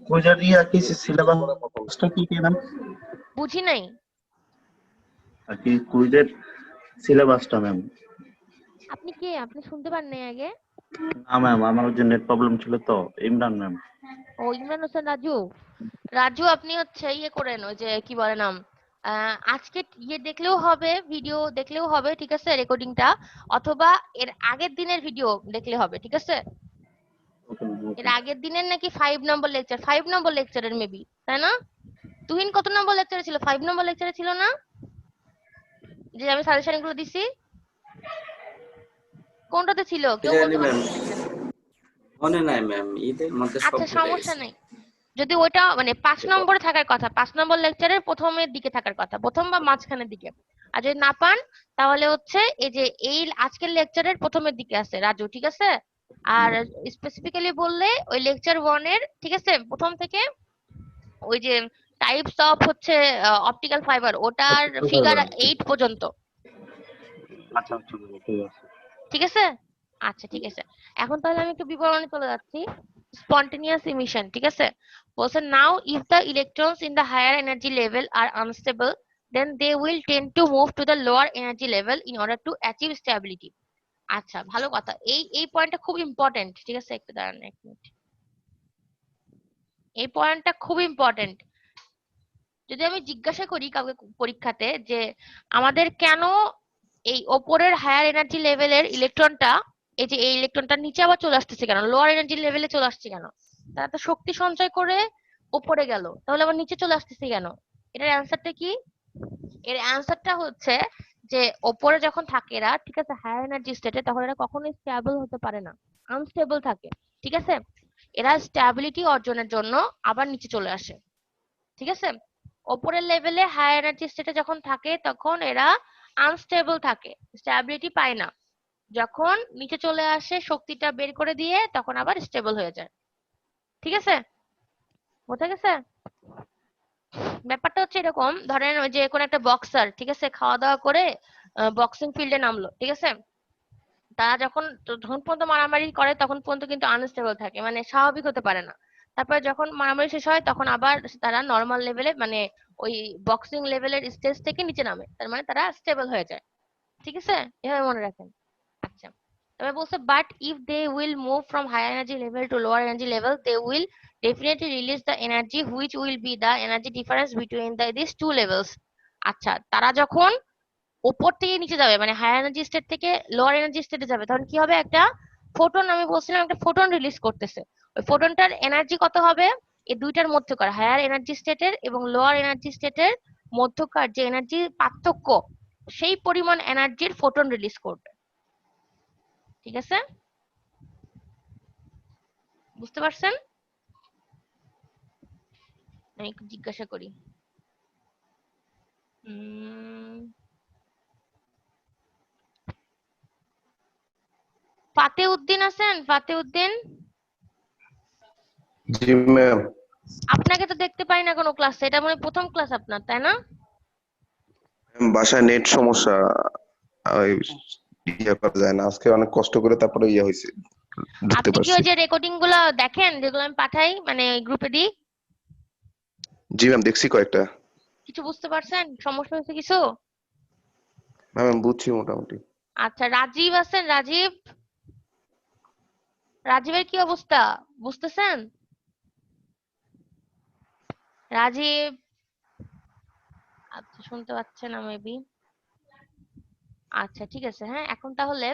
কুইজের কি সিলেবাসটা কি কি ম্যাম? বুঝি নাই। আর কি কুইজের সিলেবাসটা ম্যাম? আপনি কে? আপনি শুনতে পান নাই আগে? না ম্যাম, আমার যে নেট প্রবলেম ছিল তো। ইমরান ম্যাম। ও ইমরান হোসেন রাজু। রাজু আপনি হচ্ছে ইয়ে করেন, ওই যে কি বলে নাম, আজকে ইয়ে দেখলেও হবে, ভিডিও দেখলেও হবে, ঠিক আছে, রেকর্ডিংটা, অথবা এর আগের দিনের ভিডিও দেখলে হবে, ঠিক আছে? এর আগের দিনের নাকি 5 নম্বর লেকচার, 5 নম্বর লেকচারের মেবি, তাই না? তুহিন কত নম্বর লেকচারে ছিল? 5 নম্বর লেকচারে ছিল না, যে আমি সাজেশন গুলো দিছি? কোনটাতে ছিল কেউ বলতে ম্যাম পারছেন? মনে নাই ম্যাম, ঈদের মধ্যে সব আচ্ছা ভুলে সমস্যা গেছি। নেই, যদি ওইটা মানে 5 নম্বরে থাকার কথা, 5 নম্বর লেকচারের প্রথমের দিকে থাকার কথা, প্রথম বা মাঝখানের দিকে। আর যদি না পান তাহলে হচ্ছে এই যে এই আজকের লেকচারের প্রথমের দিকে আছে রাজু, ঠিক আছে? আর স্পেসিফিক্যালি বললে ওই লেকচার 1 এর, ঠিক আছে, প্রথম থেকে ওই যে টাইপস অফ হচ্ছে অপটিক্যাল ফাইবার, ওটার ফিগার 8 পর্যন্ত, আচ্ছা আচ্ছা ঠিক আছে। ঠিক আছে? আচ্ছা ঠিক আছে, এখন তাহলে আমি একটু বিবরণে চলে যাচ্ছি। স্পন্টেনিয়াস ইমিশন, ঠিক আছে? বলছে now if the electrons in the higher energy level are unstable then they will tend to move to the lower energy level in order to achieve stability. আচ্ছা ভালো কথা, এই পয়েন্টটা খুব ইম্পর্টেন্ট, ঠিক আছে? একটু দাঁড়ান এক মিনিট। এই পয়েন্টটা খুব ইম্পর্টেন্ট। যদি আমি জিজ্ঞাসা করি কাউকে পরীক্ষাতে যে আমাদের কেন এই ওপরের হায়ার এনার্জি লেভেলের ইলেকট্রনটা, এই যে এই ইলেকট্রনটা নিচে আবার চলে আসতেছে কেন, লোয়ার এনার্জি লেভেলে চলে আসছে কেন, তারা তো শক্তি সঞ্চয় করে ওপরে গেল, তাহলে আবার নিচে চলে আসতেছে কেন? এটার অ্যান্সারটা কি? এর অ্যান্সারটা হচ্ছে যে ওপরে যখন থাকে এরা, ঠিক আছে, হায়ার এনার্জি স্টেটে, তখন এরা কখনোই স্টেবল হতে পারে না, আনস্টেবল থাকে, ঠিক আছে। এরা স্ট্যাবিলিটি অর্জনের জন্য আবার নিচে চলে আসে, ঠিক আছে। ওপরের লেভেলে হাই এনার্জি স্টেটে যখন থাকে তখন এরা আনস্টেবল থাকে, স্ট্যাবিলিটি পায় না। যখন নিচে চলে আসে শক্তিটা বের করে দিয়ে তখন আবার স্টেবল হয়ে যায়, ঠিক আছে, বোঝা গেছে? ব্যাপারটা হচ্ছে এরকম, ধরেন ওই যে কোন একটা বক্সার, ঠিক আছে, খাওয়া দাওয়া করে বক্সিং ফিল্ডে নামলো, ঠিক আছে, তারা যখন পর্যন্ত মারামারি করে তখন পর্যন্ত কিন্তু আনস্টেবল থাকে, মানে স্বাভাবিক হতে পারে না। তারপরে যখন মারামারি শেষ হয় তখন আবার তারা নর্মাল লেভেলে, মানে ওই বক্সিং লেভেলের স্টেজ থেকে নিচে নামে, তার মানে তারা স্টেবল হয়ে যায়, ঠিক আছে, এভাবে মনে রাখেন। আচ্ছা, তবে বলছে but if they will move from high energy level to lower energy level they will definitely release the energy which will be the energy difference between these two levels. আচ্ছা, তারা যখন উপর থেকে নিচে যাবে, মানে হায়ার এনার্জি স্টেট থেকে lower energy স্টেটে যাবে, তখন কি হবে? একটা ফোটন, আমি বলছিলাম একটা ফোটন রিলিজ করতেছে। ওই ফোটনটার এনার্জি কত হবে? এই দুইটার মধ্যকার, হায়ার এনার্জি স্টেটের এবং লোয়ার এনার্জি স্টেটের মধ্যকার যে এনার্জি পার্থক্য, সেই পরিমাণ এনার্জির ফোটন রিলিজ করবে, ঠিক আছে, বুঝতে পারছেন? আমি একটু জিজ্ঞাসা করি, ফাতে উদ্দিন আছেন? ফাতে উদ্দিন, জি ম্যাম। আপনাকে তো দেখতে পাই না কোনো ক্লাসে, এটা মনে হয় প্রথম ক্লাস আপনার, তাই না? বাসায় নেট সমস্যা, ওই ইয়ে করা যায় না, আজকে অনেক কষ্ট করে তারপরে ইয়ে হয়েছে, ঢুকতে আপনি কি পারছি। ওই যে রেকর্ডিং গুলো দেখেন যেগুলো আমি পাঠাই, মানে গ্রুপে দিই? জি ম্যাম, দেখছি কয়েকটা। কিছু বুঝতে পারছেন? সমস্যা হয়েছে কিছু? ম্যাম আমি বুঝছি মোটামুটি। আচ্ছা, রাজীব আছেন? রাজীব, রাজীবের কি অবস্থা, বুঝতেছেন? রাজীব, আচ্ছা শুনতে পাচ্ছেন না মেবি। আচ্ছা ঠিক আছে, হ্যাঁ, এখন তাহলে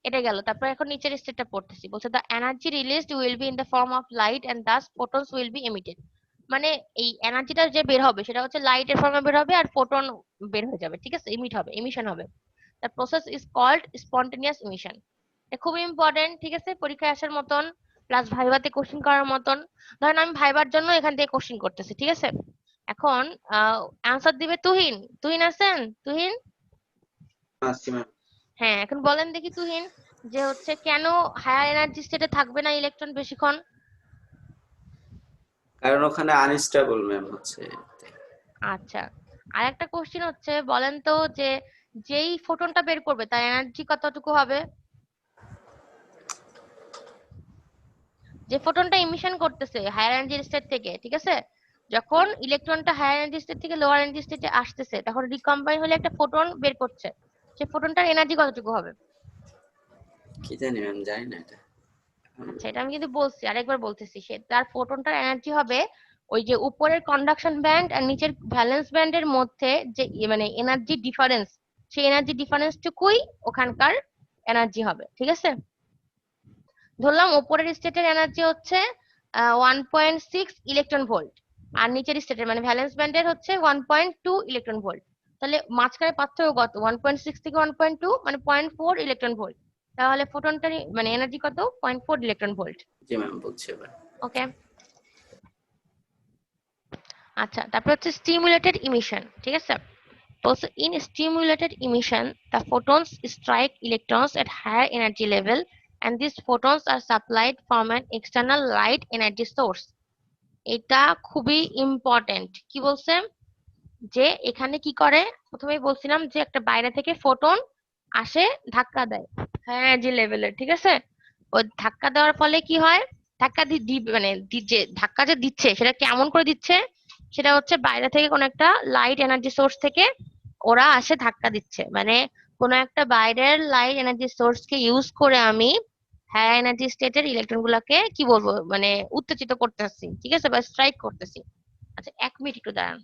এটা গেল। তারপর এখন নিচের স্টেটটা পড়তেছি, বলছে the energy released will be in the form of light and thus photons will be emitted. মানে এই এনার্জিটা যে বের হবে সেটা হচ্ছে লাইটের ফর্মে বের হবে আর ফোটন বের হয়ে যাবে, ঠিক আছে, ইমিট হবে, এমিশন হবে। The process is called spontaneous emission. এটা খুব ইম্পর্টেন্ট, ঠিক আছে, পরীক্ষায় আসার মতন, প্লাস ভাইভাতে কোশ্চেন করার মতন। ধরেন আমি ভাইবার জন্য এখান থেকে কোশ্চেন করতেছি, ঠিক আছে। এখন অ্যান্সার দিবে তুহিন। তুহিন আছেন? তুহিন, আসছি ম্যাম। হ্যাঁ, এখন বলেন দেখি তুহিন, যে হচ্ছে কেন হায়ার এনার্জি স্টেটে থাকবে না ইলেকট্রন বেশিক্ষণ? কারণ ওখানে আনস্টেবল ম্যাম হচ্ছে। আচ্ছা, আর একটা কোশ্চেন হচ্ছে, বলেন তো যে যেই ফোটনটা বের করবে তার এনার্জি কতটুকু হবে? যে ফোটনটা ইমিশন করতেছে হায়ার এনার্জি স্টেট থেকে, ঠিক আছে, যখন ইলেকট্রনটা হায়ার এনার্জি স্টেট থেকে লোয়ার এনার্জি স্টেটে আসতেছে তখন রিকম্বাইন হলে একটা ফোটন বের করছে, সেই ফোটনটার এনার্জি কতটুকু হবে? কি জানি ম্যাম, জানি না এটা। আচ্ছা, এটা আমি কিন্তু বলছি, আরেকবার বলতেছি, সে তার ফোটনটার এনার্জি হবে ওই যে উপরের কন্ডাকশন ব্যান্ড আর নিচের ভ্যালেন্স ব্যান্ডের মধ্যে যে মানে এনার্জি ডিফারেন্স, সেই এনার্জি ডিফারেন্সটুকুই ওখানকার এনার্জি হবে, ঠিক আছে। ধরলাম উপরের স্টেটের এনার্জি হচ্ছে 1.6 ইলেকট্রন ভোল্ট, আর নিচের স্টেটের মানে ভ্যালেন্স ব্যান্ডের হচ্ছে 1.2 ইলেকট্রন ভোল্ট। তাহলে মাঝখানে পার্থক্য কত? 1.6 থেকে 1.2 মানে 0.4 ইলেকট্রন ভোল্ট। তাহলে ফোটনটার মানে এনার্জি কত? 0.4 ইলেকট্রন ভোল্ট। জি ম্যাম, বলছি এবার। ওকে, আচ্ছা, তারপর হচ্ছে স্টিমুলেটেড ইমিশন, ঠিক আছে। Also, in stimulated emission, the photons strike electrons at higher energy level, and these photons are supplied from an external light energy source. এটা খুবই ইম্পর্টেন্ট। কি বলছে? যে এখানে কি করে, প্রথমেই বলছিলাম যে একটা বাইরে থেকে ফোটন আসে, ধাক্কা দেয় হায়ার এনার্জি লেভেলের, ঠিক আছে। ওই ধাক্কা দেওয়ার ফলে কি হয়, ধাক্কা মানে যে ধাক্কা যে দিচ্ছে সেটা কেমন করে দিচ্ছে, সেটা হচ্ছে বাইরে থেকে কোনো একটা লাইট এনার্জি সোর্স থেকে ওরা আসে ধাক্কা দিচ্ছে, মানে কোনো একটা বাইরের লাইট এনার্জি সোর্স কে ইউজ করে আমি হাই এনার্জি স্টেটের ইলেকট্রন গুলাকে কি বলবো মানে উত্তেজিত করতেছি, ঠিক আছে, বা স্ট্রাইক করতেছি। আচ্ছা 1 মিনিট একটু দাঁড়ান।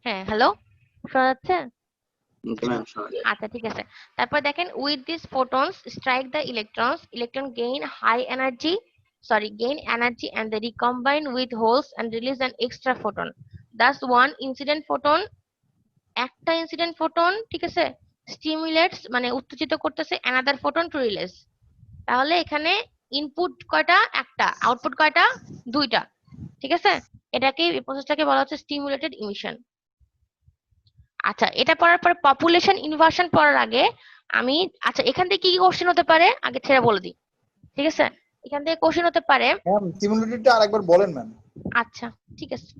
হ্যাঁ হ্যালো, শোনা যাচ্ছে? জি ম্যাম, শোনা যায়। আচ্ছা ঠিক আছে। তারপর দেখেন with this photons strike the electrons, electron gain energy and they recombine with holes and release an extra photon. Thus one incident photon, একটা ইনসিডেন্ট ফোটন, ঠিক আছে, স্টিমুলেটস মানে উত্তেজিত করতেছে অ্যানাদার ফোটন টু রিলিজ। তাহলে এখানে ইনপুট কয়টা? একটা। আউটপুট কয়টা? দুইটা। ঠিক আছে, এটাকে এই প্রসেসটাকে বলা হচ্ছে স্টিমুলেটেড ইমিশন। আচ্ছা এটা পড়ার পর পপুলেশন ইনভার্সন পড়ার আগে আমি, আচ্ছা এখান থেকে কি কোশ্চেন হতে পারে আগে ছেড়ে বলে দিই, ঠিক আছে? এখান থেকে কোশ্চেন হতে পারে, ম্যাম সিমুলেটেডটা আরেকবার বলেন ম্যাম। আচ্ছা ঠিক আছে,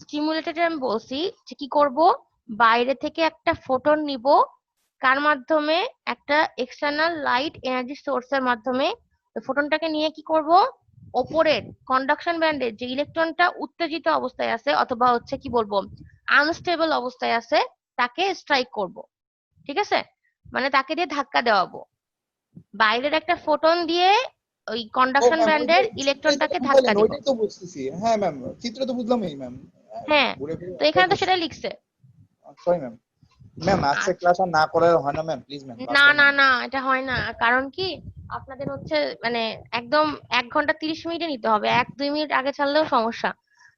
স্টিমুলেটেড আমি বলছি যে কি করব, বাইরে থেকে একটা ফোটন নিব, কার মাধ্যমে? একটা এক্সটার্নাল লাইট এনার্জি সোর্সের মাধ্যমে। ফোটনটাকে নিয়ে কি করব, ওপরের কন্ডাকশন ব্যান্ডের যে ইলেকট্রনটা উত্তেজিত অবস্থায় আছে অথবা হচ্ছে কি বলবো আনস্টেবল অবস্থায় আছে তাকে স্ট্রাইক করব, ঠিক আছে, মানে তাকে দিয়ে ধাক্কা দেওয়াবো। বাইরের একটা ফোটন দিয়ে ওই ও কন্ডাকশন ম্যাম, ব্যান্ডের চিত্রে তো ইলেকট্রনটাকে ধাক্কা বুঝাইলেন, দিব। ওইটাই তো বুঝতেছি। হ্যাঁ ম্যাম, চিত্র তো বুঝলামই ম্যাম। হ্যাঁ, ঘুরে ফিরে তো এখানে তো সেটা লিখছে। Sorry ma'am. ম্যাম আজকে আচ্ছা ক্লাস আর না করে হয় না ম্যাম, প্লিজ ম্যাম না ক্লাস না ম্যাম। না, এটা হয় না। কারণ কি আপনাদের হচ্ছে মানে একদম 1 ঘন্টা 30 মিনিটে নিতে হবে, 1-2 মিনিট আগে ছাড়লেও সমস্যা।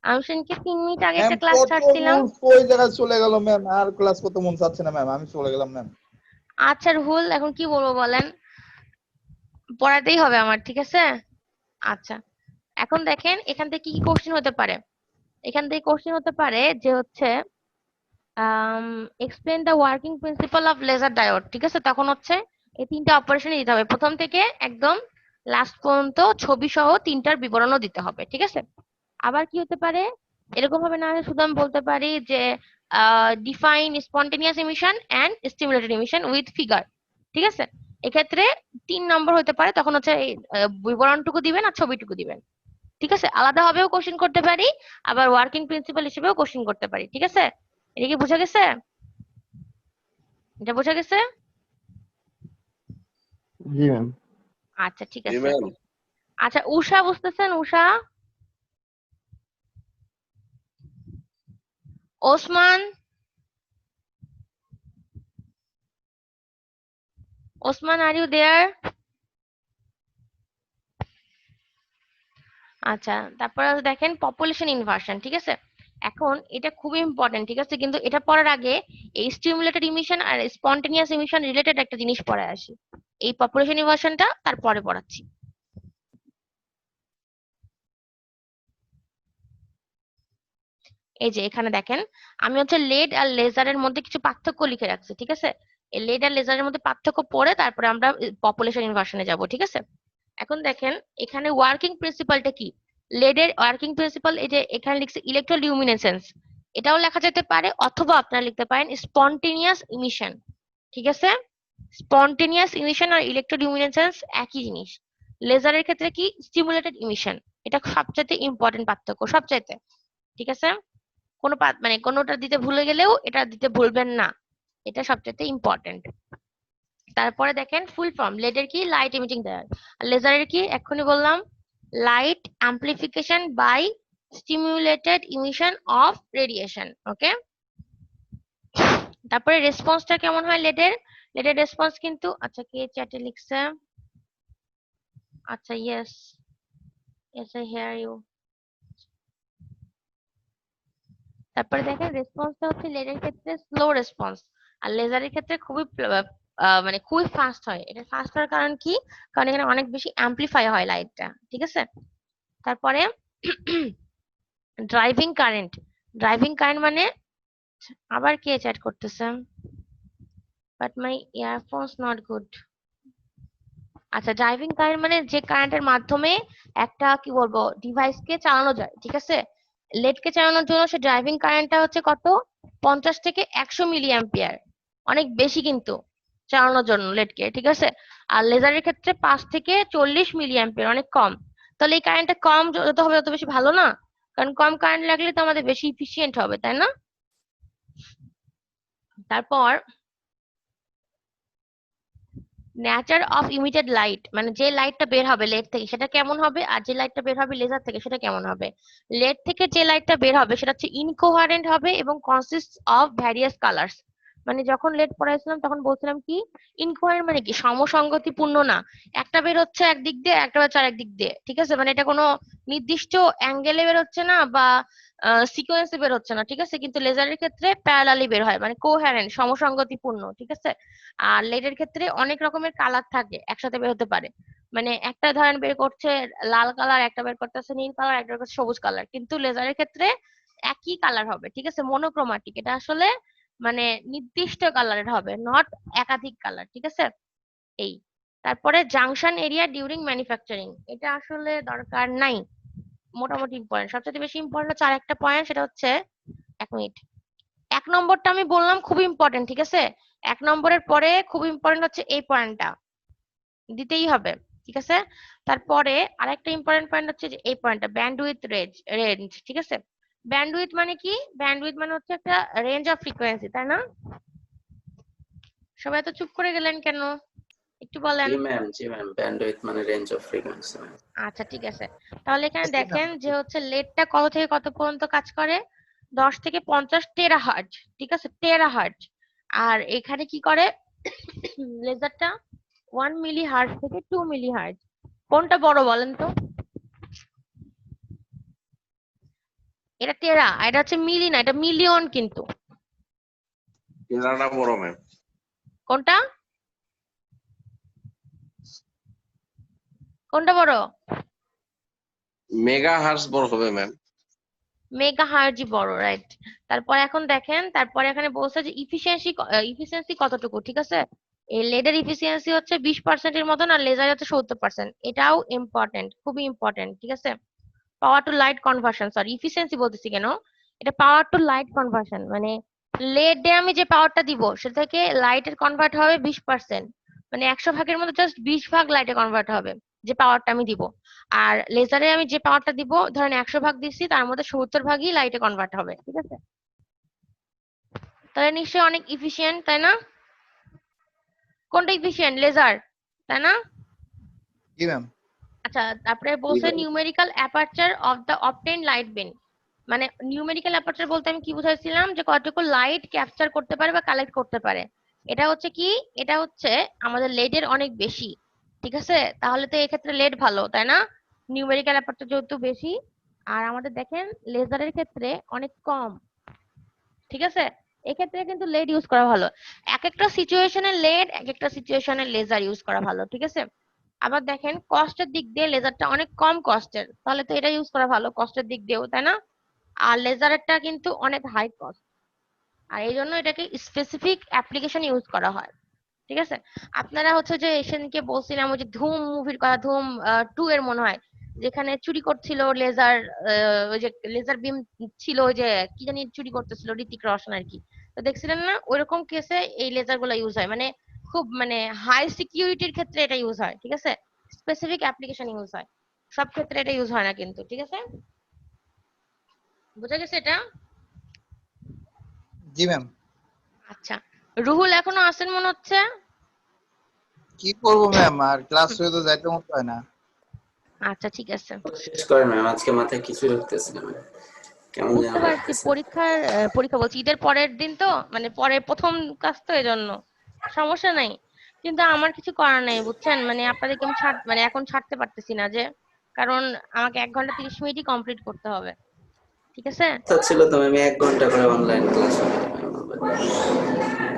আমি সেদিনকে 3 মিনিট আগে ম্যাম একটা ক্লাস কত ছাড়ছিলাম। রুলস কই জায়গায় চলে গেল ম্যাম, আর ক্লাস করতে মন চাচ্ছে না ম্যাম, আমি চলে গেলাম ম্যাম। আচ্ছা রুহুল, এখন কি বলবো বলেন, পড়াতেই হবে আমার, ঠিক আছে? আচ্ছা এখন দেখেন এখান থেকে কি কি কোশ্চেন হতে পারে। এখান থেকে কোশ্চেন হতে পারে যে হচ্ছে explain the working principle of laser diode, ঠিক আছে, তখন হচ্ছে এই 3টা অপারেশন দিতে হবে, প্রথম থেকে একদম লাস্ট পর্যন্ত ছবি সহ 3টার বিবরণও দিতে হবে, ঠিক আছে? আবার কি হতে পারে, এরকম ভাবে না শুধু আমি বলতে পারি যে define spontaneous emission and stimulated emission with figure, ঠিক আছে? এক্ষেত্রে 3 নম্বর হতে পারে, তখন হচ্ছে এই বিবরণটুকু দিবেন আর ছবিটুকু দিবেন, ঠিক আছে? আলাদা ভাবেও কোশ্চেন করতে পারি, আবার ওয়ার্কিং প্রিন্সিপাল হিসেবেও কোশ্চেন করতে পারি, ঠিক আছে? এটা কি বোঝা গেছে? এটা বোঝা গেছে? জি ম্যাম। আচ্ছা ঠিক জি আছে। ম্যাম। আচ্ছা উষা বুঝতেছেন? Usha, Osman, Osman are you there? আচ্ছা তারপরে দেখেন পপুলেশন ইনভার্সন, ঠিক আছে? এখন এটা খুবই ইম্পর্টেন্ট, ঠিক আছে, কিন্তু এটা পড়ার আগে এই স্টিমুলেটেড ইমিশন আর স্পন্টেনিয়াস ইমিশন রিলেটেড একটা জিনিস পড়ে আসি। এই পপুলেশন ইনভার্সনটা তারপরে পড়াচ্ছি। এই যে এখানে দেখেন আমি হচ্ছে লেড আর লেজারের মধ্যে কিছু পার্থক্য লিখে রাখছি, ঠিক আছে? এই লেড আর লেজারের মধ্যে পার্থক্য পড়ে তারপরে আমরা পপুলেশন ইনভার্সনে যাব, ঠিক আছে? এখন দেখেন এখানে ওয়ার্কিং প্রিন্সিপালটা কি, লেডের ওয়ার্কিং প্রিন্সিপাল, এই যে এখানে লিখছে ইলেকট্রোলিউমিনেসেন্স, এটাও লেখা যেতে পারে, অথবা আপনারা লিখতে পারেন স্পন্টেনিয়াস ইমিশন, ঠিক আছে? স্পন্টেনিয়াস ইমিশন আর ইলেকট্রোলিউমিনেসেন্স একই জিনিস। লেজারের ক্ষেত্রে কি স্টিমুলেটেড ইমিশন, এটা সবচাইতে ইম্পর্টেন্ট পার্থক্য, সবচাইতে, ঠিক আছে? কোনো মানে কোনোটা দিতে ভুলে গেলেও এটা দিতে ভুলবেন না, এটা সবচেয়ে ইম্পর্টেন্ট। তারপরে দেখেন ফুল ফর্ম, লেডের কি লাইট ইমিটিং দেয়ার, আর লেজারের কি এক্ষুনি বললাম light amplification by stimulated emission of radiation, okay? তারপরে রেসপন্সটা কেমন হয় লেডের, লেডের রেসপন্স কিন্তু, আচ্ছা কে চ্যাটে লিখছে, আচ্ছা yes yes I hear you. তারপরে দেখেন রেসপন্সটা হচ্ছে লেডের ক্ষেত্রে স্লো রেসপন্স, আর লেজারের ক্ষেত্রে খুবই মানে খুবই ফাস্ট হয়। এটা ফাস্ট হওয়ার কারণ কি, কারণ এখানে অনেক বেশি অ্যাম্প্লিফাই হয় লাইটটা, ঠিক আছে? তারপরে ড্রাইভিং কারেন্ট, ড্রাইভিং কারেন্ট মানে, আবার কে চ্যাট করতেছে, but my earphones not good. আচ্ছা ড্রাইভিং কারেন্ট মানে যে কারেন্টের মাধ্যমে একটা কি বলবো ডিভাইসকে চালানো যায়, ঠিক আছে? লেডকে চালানোর জন্য সে ড্রাইভিং কারেন্টটা হচ্ছে কত, 50 থেকে 100 মিলি অ্যাম্পিয়ার, অনেক বেশি কিন্তু। চালানোর জন্য লেডকে, ঠিক আছে। আর লেজারের ক্ষেত্রে 5 থেকে 40 মিলি অ্যাম্পিয়ার, অনেক কম। তাহলে এই কারেন্টটা কম যত হবে তত বেশি ভালো না? কারণ কম কারেন্ট লাগলে তো আমাদের বেশি ইফিশিয়েন্ট হবে, তাই না? তারপর নেচার অফ ইমিটেড লাইট, মানে যে লাইটটা বের হবে লেড থেকে সেটা কেমন হবে, আর যে লাইটটা বের হবে লেজার থেকে সেটা কেমন হবে। লেড থেকে যে লাইটটা বের হবে সেটা হচ্ছে ইনকোহারেন্ট হবে এবং কনসিস্ট অফ ভ্যারিয়াস কালার্স। মানে যখন লেড পড়াইছিলাম তখন বলছিলাম কি ইনকোহারেন্ট মানে কি, সমসঙ্গতিপূর্ণ না। একটা বের হচ্ছে একদিক দিয়ে, একটা হচ্ছে আরেক দিক দিয়ে, ঠিক আছে। মানে এটা কোনো নির্দিষ্ট অ্যাঙ্গেলে বের হচ্ছে না বা সিকোয়েন্সে বের হচ্ছে না, ঠিক আছে। কিন্তু লেজারের ক্ষেত্রে প্যারালালি বের হয়, মানে কোহ্যারেন্ট, সমসঙ্গতিপূর্ণ, ঠিক আছে। আর লেডের ক্ষেত্রে অনেক রকমের কালার থাকে, একসাথে বের হতে পারে। মানে একটা ধরেন বের করছে লাল কালার, একটা বের করতেছে নীল কালার, একটা বের করছে সবুজ কালার, কিন্তু লেজারের ক্ষেত্রে একই কালার হবে, ঠিক আছে। মনোক্রোমাটিক, এটা আসলে মানে নির্দিষ্ট কালারের হবে, নট একাধিক কালার, ঠিক আছে। এই তারপরে জাংশন এরিয়া ডিউরিং ম্যানুফ্যাকচারিং, এটা আসলে দরকার নাই, মোটামুটি ইম্পর্টেন্ট। সবচেয়ে বেশি ইম্পর্টেন্ট হচ্ছে আরেকটা পয়েন্ট, সেটা হচ্ছে 1 মিনিট। 1 নম্বরটা আমি বললাম খুব ইম্পর্টেন্ট, ঠিক আছে। 1 নম্বরের পরে খুব ইম্পর্টেন্ট হচ্ছে এই পয়েন্টটা, দিতেই হবে, ঠিক আছে। তারপরে আরেকটা ইম্পর্টেন্ট পয়েন্ট হচ্ছে যে এই পয়েন্টটা, ব্যান্ডউইথ রেঞ্জ, ঠিক আছে। ব্যান্ডউইথ মানে কি? ব্যান্ডউইথ মানে হচ্ছে একটা রেঞ্জ অফ ফ্রিকোয়েন্সি, তাই না? সবাই তো চুপ করে গেলেন কেন, একটু বলেন। জি ম্যাম, ব্যান্ডউইথ মানে রেঞ্জ অফ ফ্রিকোয়েন্সি। আচ্ছা ঠিক আছে, তাহলে এখানে জি ম্যাম। দেখেন যে হচ্ছে লেডটা কত থেকে কত পর্যন্ত কাজ করে, 10 থেকে 50 টেরাহার্জ, ঠিক আছে, টেরাহার্জ। আর এখানে কি করে লেজারটা 1 মিলি হার্জ থেকে 2 মিলি হার্জ। কোনটা বড় বলেন তো? এটা টেরা, আর এটা হচ্ছে মিলি না, এটা মিলিয়ন কিন্তু। টেরাটা বড় ম্যাম। কোনটা কোনটা বড়? মেগা হার্স বড় হবে ম্যাম। মেগা হার্জই বড়, রাইট। তারপর এখন দেখেন, তারপরে এখানে বলছে যে ইফিসিয়েন্সি কতটুকু, ঠিক আছে। এই লেডের ইফিসিয়েন্সি হচ্ছে 20% এর মতন, আর লেজার হচ্ছে 70%। এটাও ইম্পর্টেন্ট, খুবই ইম্পর্টেন্ট, ঠিক আছে। Power to light conversion, sorry efficiency বলতেছি কেন, এটা পাওয়ার টু লাইট কনভার্সন, মানে লেডে আমি যে পাওয়ারটা দিব সেটা থেকে লাইটের কনভার্ট হবে 20%, মানে 100 ভাগের মধ্যে জাস্ট 20 ভাগ লাইটে কনভার্ট হবে যে পাওয়ারটা আমি দিব। আর লেজারে আমি যে পাওয়ারটা দিব ধরেন 100 ভাগ দিচ্ছি, তার মধ্যে 70 ভাগই লাইটে কনভার্ট হবে, ঠিক আছে। তাহলে নিশ্চয়ই অনেক ইফিশিয়েন্ট, তাই না? কোনটা ইফিশিয়েন্ট? লেজার, তাই না? জি ম্যাম। আচ্ছা, তারপরে বলছে numerical aperture of the obtain light বিম, মানে নিউমেরিক্যাল অ্যাপারচার বলতে আমি কি বুঝাইছিলাম, যে কতটুকু লাইট ক্যাপচার করতে পারে বা কালেক্ট করতে পারে। এটা হচ্ছে কি, এটা হচ্ছে আমাদের লেডের অনেক বেশি, ঠিক আছে। তাহলে তো এক্ষেত্রে লেড ভালো, তাই না? নিউমেরিক্যাল অ্যাপারচার যেহেতু বেশি, আর আমাদের দেখেন লেজারের ক্ষেত্রে অনেক কম, ঠিক আছে। এক্ষেত্রে কিন্তু লেড ইউজ করা ভালো। এক একটা সিচুয়েশনে লেড, এক একটা সিচুয়েশনে লেজার ইউজ করা ভালো, ঠিক আছে। আবার দেখেন কস্টের দিক দিয়ে লেজারটা অনেক কম কস্টের, তাহলে তো এটা ইউজ করা ভালো কস্টের দিক দিয়েও, তাই না? আর লেজারেরটা কিন্তু অনেক হাই কস্ট, আর এই জন্য এটাকে স্পেসিফিক অ্যাপ্লিকেশন ইউজ করা হয়, ঠিক আছে। আপনারা হচ্ছে যে সেদিনকে বলছিলাম ওই যে ধুম মুভির কথা, ধুম 2 এর মনে হয়, যেখানে চুরি করছিল লেজার, ওই যে লেজার বিম ছিল, ওই যে কি জানি চুরি করতেছিল ঋতিক রোশন আর কি। তো দেখছিলেন না, ওইরকম কেসে এই লেজার গুলা ইউজ হয়, মানে খুব মানে হাই সিকিউরিটির ক্ষেত্রে এটা ইউজ হয়, ঠিক আছে। স্পেসিফিক অ্যাপ্লিকেশন ইউজ হয়, সব ক্ষেত্রে এটা ইউজ হয় না কিন্তু, ঠিক আছে। বুঝা গেছে এটা? জি ম্যাম। আচ্ছা, রুহুল এখনো আছেন মনে হচ্ছে। কি করবো ম্যাম, আর ক্লাস হয়ে তো যাইতে মতো হয় না। আচ্ছা ঠিক আছে, শেষ করেন ম্যাম, আজকে মাথায় কিছু ঢুকতেছে না ম্যাম, কেমন যেন বুঝতে পারছি। লাগতেছে। পরীক্ষা বলছি ঈদের পরের দিন তো, মানে পরে প্রথম ক্লাস তো, এই জন্য সমস্যা নাই। কিন্তু আমার কিছু করার নাই বুঝছেন, মানে আপনাদেরকে আমি মানে এখন ছাড়তে পারতেছি না, যে কারণ আমাকে 1 ঘন্টা 30 মিনিটই কমপ্লিট করতে হবে, ঠিক আছে। তো ছিল তো ম্যাম 1 ঘন্টা করে অনলাইন ক্লাস হবে ম্যাম,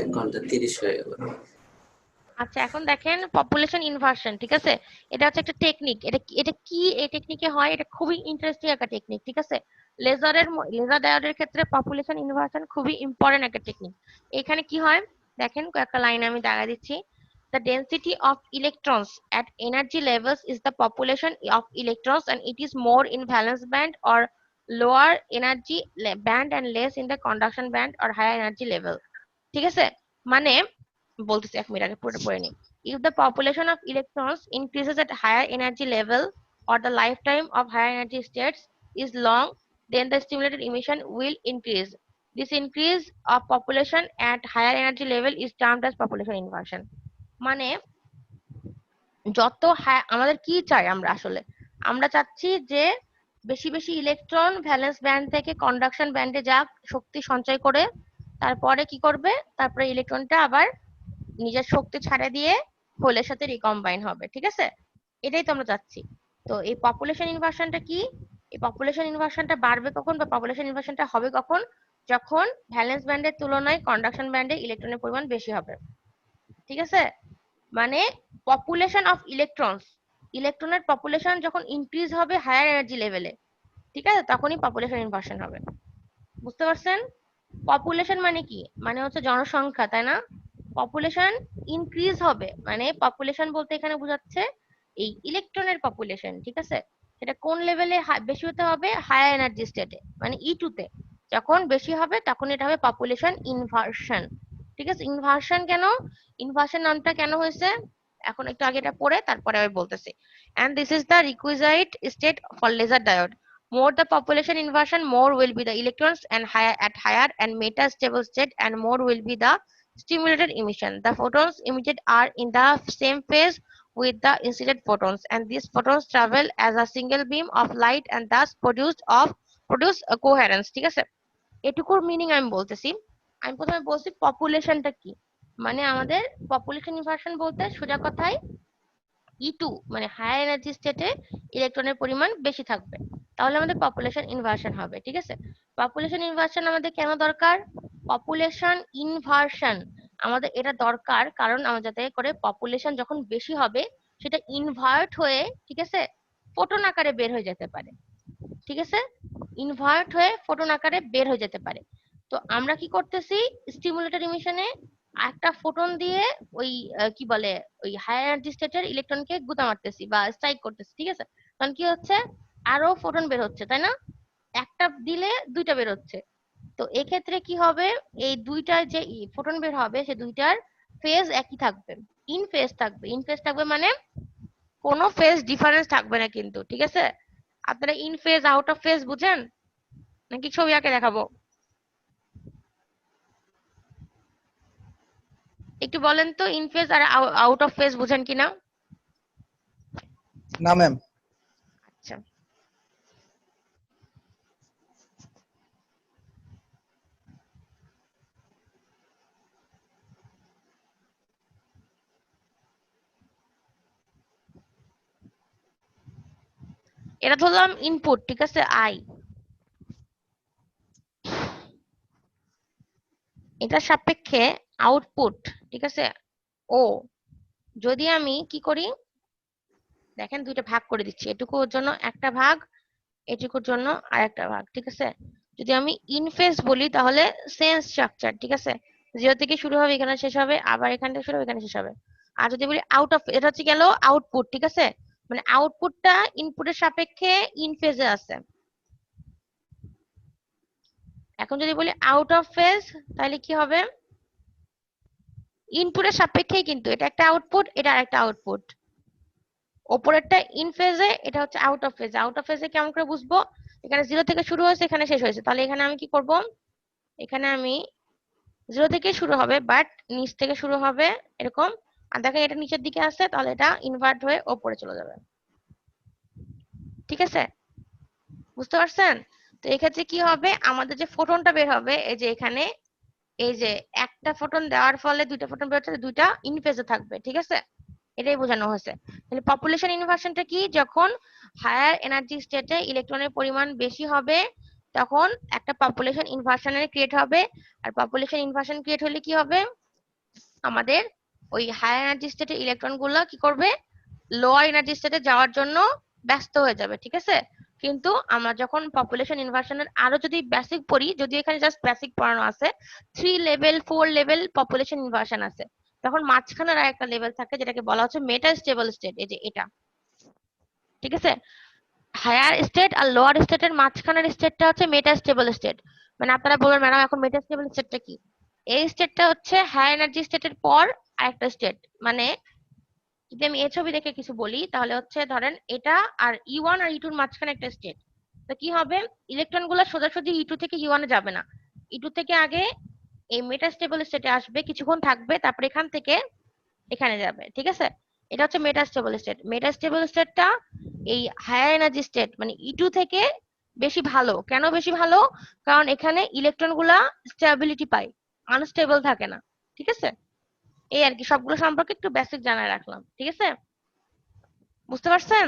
1 ঘন্টা 30 হয়ে গেল। আচ্ছা এখন দেখেন পপুলেশন ইনভার্সন, ঠিক আছে। এটা হচ্ছে একটা টেকনিক, এটা কি এই টেকনিকে হয়, এটা খুবই ইন্টারেস্টিং একটা টেকনিক, ঠিক আছে। লেজার ডায়োডের ক্ষেত্রে পপুলেশন ইনভার্সন খুবই ইম্পর্টেন্ট একটা টেকনিক। এখানে কি হয় দেখেন, কয়েকটা লাইনে আমি দেখা দিচ্ছি। The density of electrons at energy levels is the population of electrons, and it is more in valence band or lower energy band and less in the conduction band or higher energy level, ঠিক আছে। মানে বলতেছি, 1 minute আগে পুরোটা পড়ে নি। If the population of electrons increases at higher energy level or the lifetime of higher energy states is long, then the stimulated emission will increase. This increase of population at higher energy level is termed as population inversion. মানে যত আমাদের কি চাই আমরা আসলে, আমরা চাচ্ছি যে বেশি বেশি ইলেকট্রন ভ্যালেন্স ব্যান্ড থেকে কন্ডাকশন ব্যান্ডে যাক, শক্তি সঞ্চয় করে, তারপরে কি করবে, তারপরে ইলেকট্রনটা আবার নিজের শক্তি ছাড়ে দিয়ে হোলের সাথে রিকম্বাইন হবে, ঠিক আছে? এটাই তো আমরা চাচ্ছি। তো এই পপুলেশন ইনভার্সনটা কি? এই পপুলেশন ইনভার্সনটা বাড়বে কখন বা পপুলেশন ইনভার্সনটা হবে কখন? যখন ভ্যালেন্স ব্যান্ডের তুলনায় কন্ডাকশন ব্যান্ডে ইলেকট্রনের পরিমাণ বেশি হবে, ঠিক আছে? মানে পপুলেশন অফ ইলেকট্রনস, ইলেকট্রনের পপুলেশন যখন ইনক্রিজ হবে হায়ার এনার্জি লেভেলে, ঠিক আছে, তখনই পপুলেশন ইনভার্সন হবে। বুঝতে পারছেন? পপুলেশন মানে কি? মানে হচ্ছে জনসংখ্যা, তাই না? পপুলেশন ইনক্রিজ হবে মানে পপুলেশন বলতে এখানে বোঝাচ্ছে এই ইলেকট্রনের পপুলেশন, ঠিক আছে? সেটা কোন লেভেলে বেশি হতে হবে? হায়ার এনার্জি স্টেটে, মানে E2 তে যখন বেশি হবে তখন এটা হবে পপুলেশন ইনভার্সন, ঠিক আছে? ইনভার্সন কেন, ইনভার্সন নামটা কেন হয়েছে এখন একটু আগে এটা পড়ে তারপরে আমি বলতেছি। and this is the requisite state for laser diode. More the population inversion, more will be the electrons and higher at higher and metastable state, and more will be the stimulated emission. The photons emitted are in the same phase with the incident photons, and these photons travel as a single beam of light and thus produce a coherence, ঠিক আছে? এটুকুর meaning আমি বলতেছি। আমি প্রথমে বলছি পপুলেশনটা কি, মানে আমাদের পপুলেশন ইনভার্সন বলতে সোজা কথায় E2 মানে হায়ার এনার্জি স্টেটে ইলেকট্রনের পরিমাণ বেশি থাকবে, তাহলে আমাদের পপুলেশন ইনভার্সন হবে, ঠিক আছে? পপুলেশন ইনভার্সন আমাদের কেন দরকার? পপুলেশন ইনভার্সন আমাদের এটা দরকার কারণ আমাদের যাতে করে পপুলেশন যখন বেশি হবে সেটা ইনভার্ট হয়ে, ঠিক আছে, ফোটন আকারে বের হয়ে যেতে পারে, ঠিক আছে? ইনভার্ট হয়ে ফোটন আকারে বের হয়ে যেতে পারে। তো আমরা কি করতেছি, স্টিমুলেটেড ইমিশনে একটা ফোটন দিয়ে ওই কি বলে ওই হায়ার এনার্জি স্টেটের ইলেকট্রনকে গুঁতা মারতেছি বা স্ট্রাইক করতেছি, ঠিক আছে? তখন কি হচ্ছে, আরো ফোটন বের হচ্ছে, তাই না? একটা দিলে দুইটা বের হচ্ছে। তো এক্ষেত্রে কি হবে, এই দুইটার যে ফোটন বের হবে সে দুইটার ফেজ একই থাকবে, ইন ফেজ থাকবে। ইন ফেজ থাকবে মানে কোনো ফেজ ডিফারেন্স থাকবে না কিন্তু, ঠিক আছে? আপনারা in phase out of phase বুঝেন নাকি ছবি আঁকে দেখাবো? একটু বলেন তো ইন ফেজ আর আউট অফ ফেজ বুঝেন কিনা? না ম্যাম। আচ্ছা, এটা ধরলাম ইনপুট, ঠিক আছে, আই, এটার সাপেক্ষে আউটপুট, ঠিক আছে, ও। যদি আমি কি করি দেখেন, দুইটা ভাগ করে দিচ্ছি, এটুকুর জন্য একটা ভাগ, এটুকুর জন্য আরেকটা ভাগ, ঠিক আছে? যদি আমি ইন ফেজ বলি তাহলে সেম স্ট্রাকচার, ঠিক আছে? 0 থেকে শুরু হবে, এখানে শেষ হবে, আবার এখান থেকে শুরু হবে, এখানে শেষ হবে। আর যদি বলি আউট অফ, এটা হচ্ছে গেল আউটপুট, ঠিক আছে? মানে আউটপুটটা ইনপুটের সাপেক্ষে ইন ফেজে আছে। এখন যদি বলি আউট অফ ফেজ তাহলে কি হবে, ইনপুটের সাপেক্ষেই কিন্তু এটা একটা আউটপুট, এটা আরেকটা আউটপুট। ওপরেরটা ইন ফেজে, এটা হচ্ছে out of phase. Out of ফেজে কেমন করে বুঝবো, এখানে 0 থেকে শুরু হয়েছে, এখানে শেষ হয়েছে, তাহলে এখানে আমি কি করব, এখানে আমি 0 থেকে শুরু হবে বাট নিচ থেকে শুরু হবে এরকম, আর দেখেন এটা নিচের দিকে আছে, তাহলে এটা ইনভার্ট হয়ে ওপরে চলে যাবে, ঠিক আছে? বুঝতে পারছেন? তো এক্ষেত্রে কি হবে, আমাদের যে ফোটনটা বের হবে, এই যে এখানে এই যে একটা ফোটন দেওয়ার ফলে দুইটা ফোটন বের হচ্ছে, দুইটা ইন ফেজে থাকবে, ঠিক আছে? এটাই বোঝানো হয়েছে। তাহলে পপুলেশন ইনভার্সনটা কি, যখন হায়ার এনার্জি স্টেটে ইলেকট্রনের পরিমাণ বেশি হবে তখন একটা পপুলেশন ইনভার্সনের ক্রিয়েট হবে। আর পপুলেশন ইনভার্সন ক্রিয়েট হলে কি হবে, আমাদের ওই হায়ার এনার্জি স্টেটে ইলেকট্রন গুলা কি করবে, লোয়ার এনার্জি স্টেটে যাওয়ার জন্য ব্যস্ত হয়ে যাবে, ঠিক আছে? কিন্তু আমরা যখন পপুলেশন ইনভার্সনের আরো যদি বেসিক পড়ি, যদি এখানে জাস্ট বেসিক পড়ানো আছে, 3 লেভেল 4 লেভেল পপুলেশন ইনভার্সন আছে, তখন মাঝখানের আর একটা লেভেল থাকে যেটাকে বলা হচ্ছে মেটাস্টেবল স্টেট, এই যে এটা, ঠিক আছে? হায়ার স্টেট আর লোয়ার স্টেটের মাঝখানের স্টেটটা হচ্ছে মেটাস্টেবল স্টেট। মানে আপনারা বলবেন ম্যাডাম এখন মেটাস্টেবল স্টেটটা কি? এই স্টেটটা হচ্ছে হায়ার এনার্জি স্টেটের পর আরেকটা স্টেট। মানে যদি আমি এই ছবি দেখে কিছু বলি তাহলে হচ্ছে ধরেন এটা আর E1 আর E2 এর মাঝখানে একটা স্টেট। তো কি হবে, ইলেকট্রন গুলা সোজাসুজি E2 থেকে E1 এ যাবে না, E2 থেকে আগে এই মেটাস্টেবল স্টেটে আসবে, কিছুক্ষণ থাকবে, তারপর এখান থেকে এখানে যাবে। ঠিক আছে, এটা হচ্ছে মেটাস্টেবল স্টেট। মেটাস্টেবল স্টেটটা এই হায়ার এনার্জি স্টেট মানে E2 থেকে বেশি ভালো। কেন বেশি ভালো? কারণ এখানে ইলেকট্রন গুলা স্টেবিলিটি পায়, আনস্টেবল থাকে না। ঠিক আছে, এই আর কি, সবগুলো সম্পর্কে একটু বেসিক জানা রাখলাম। ঠিক আছে, বুঝতে পারছেন?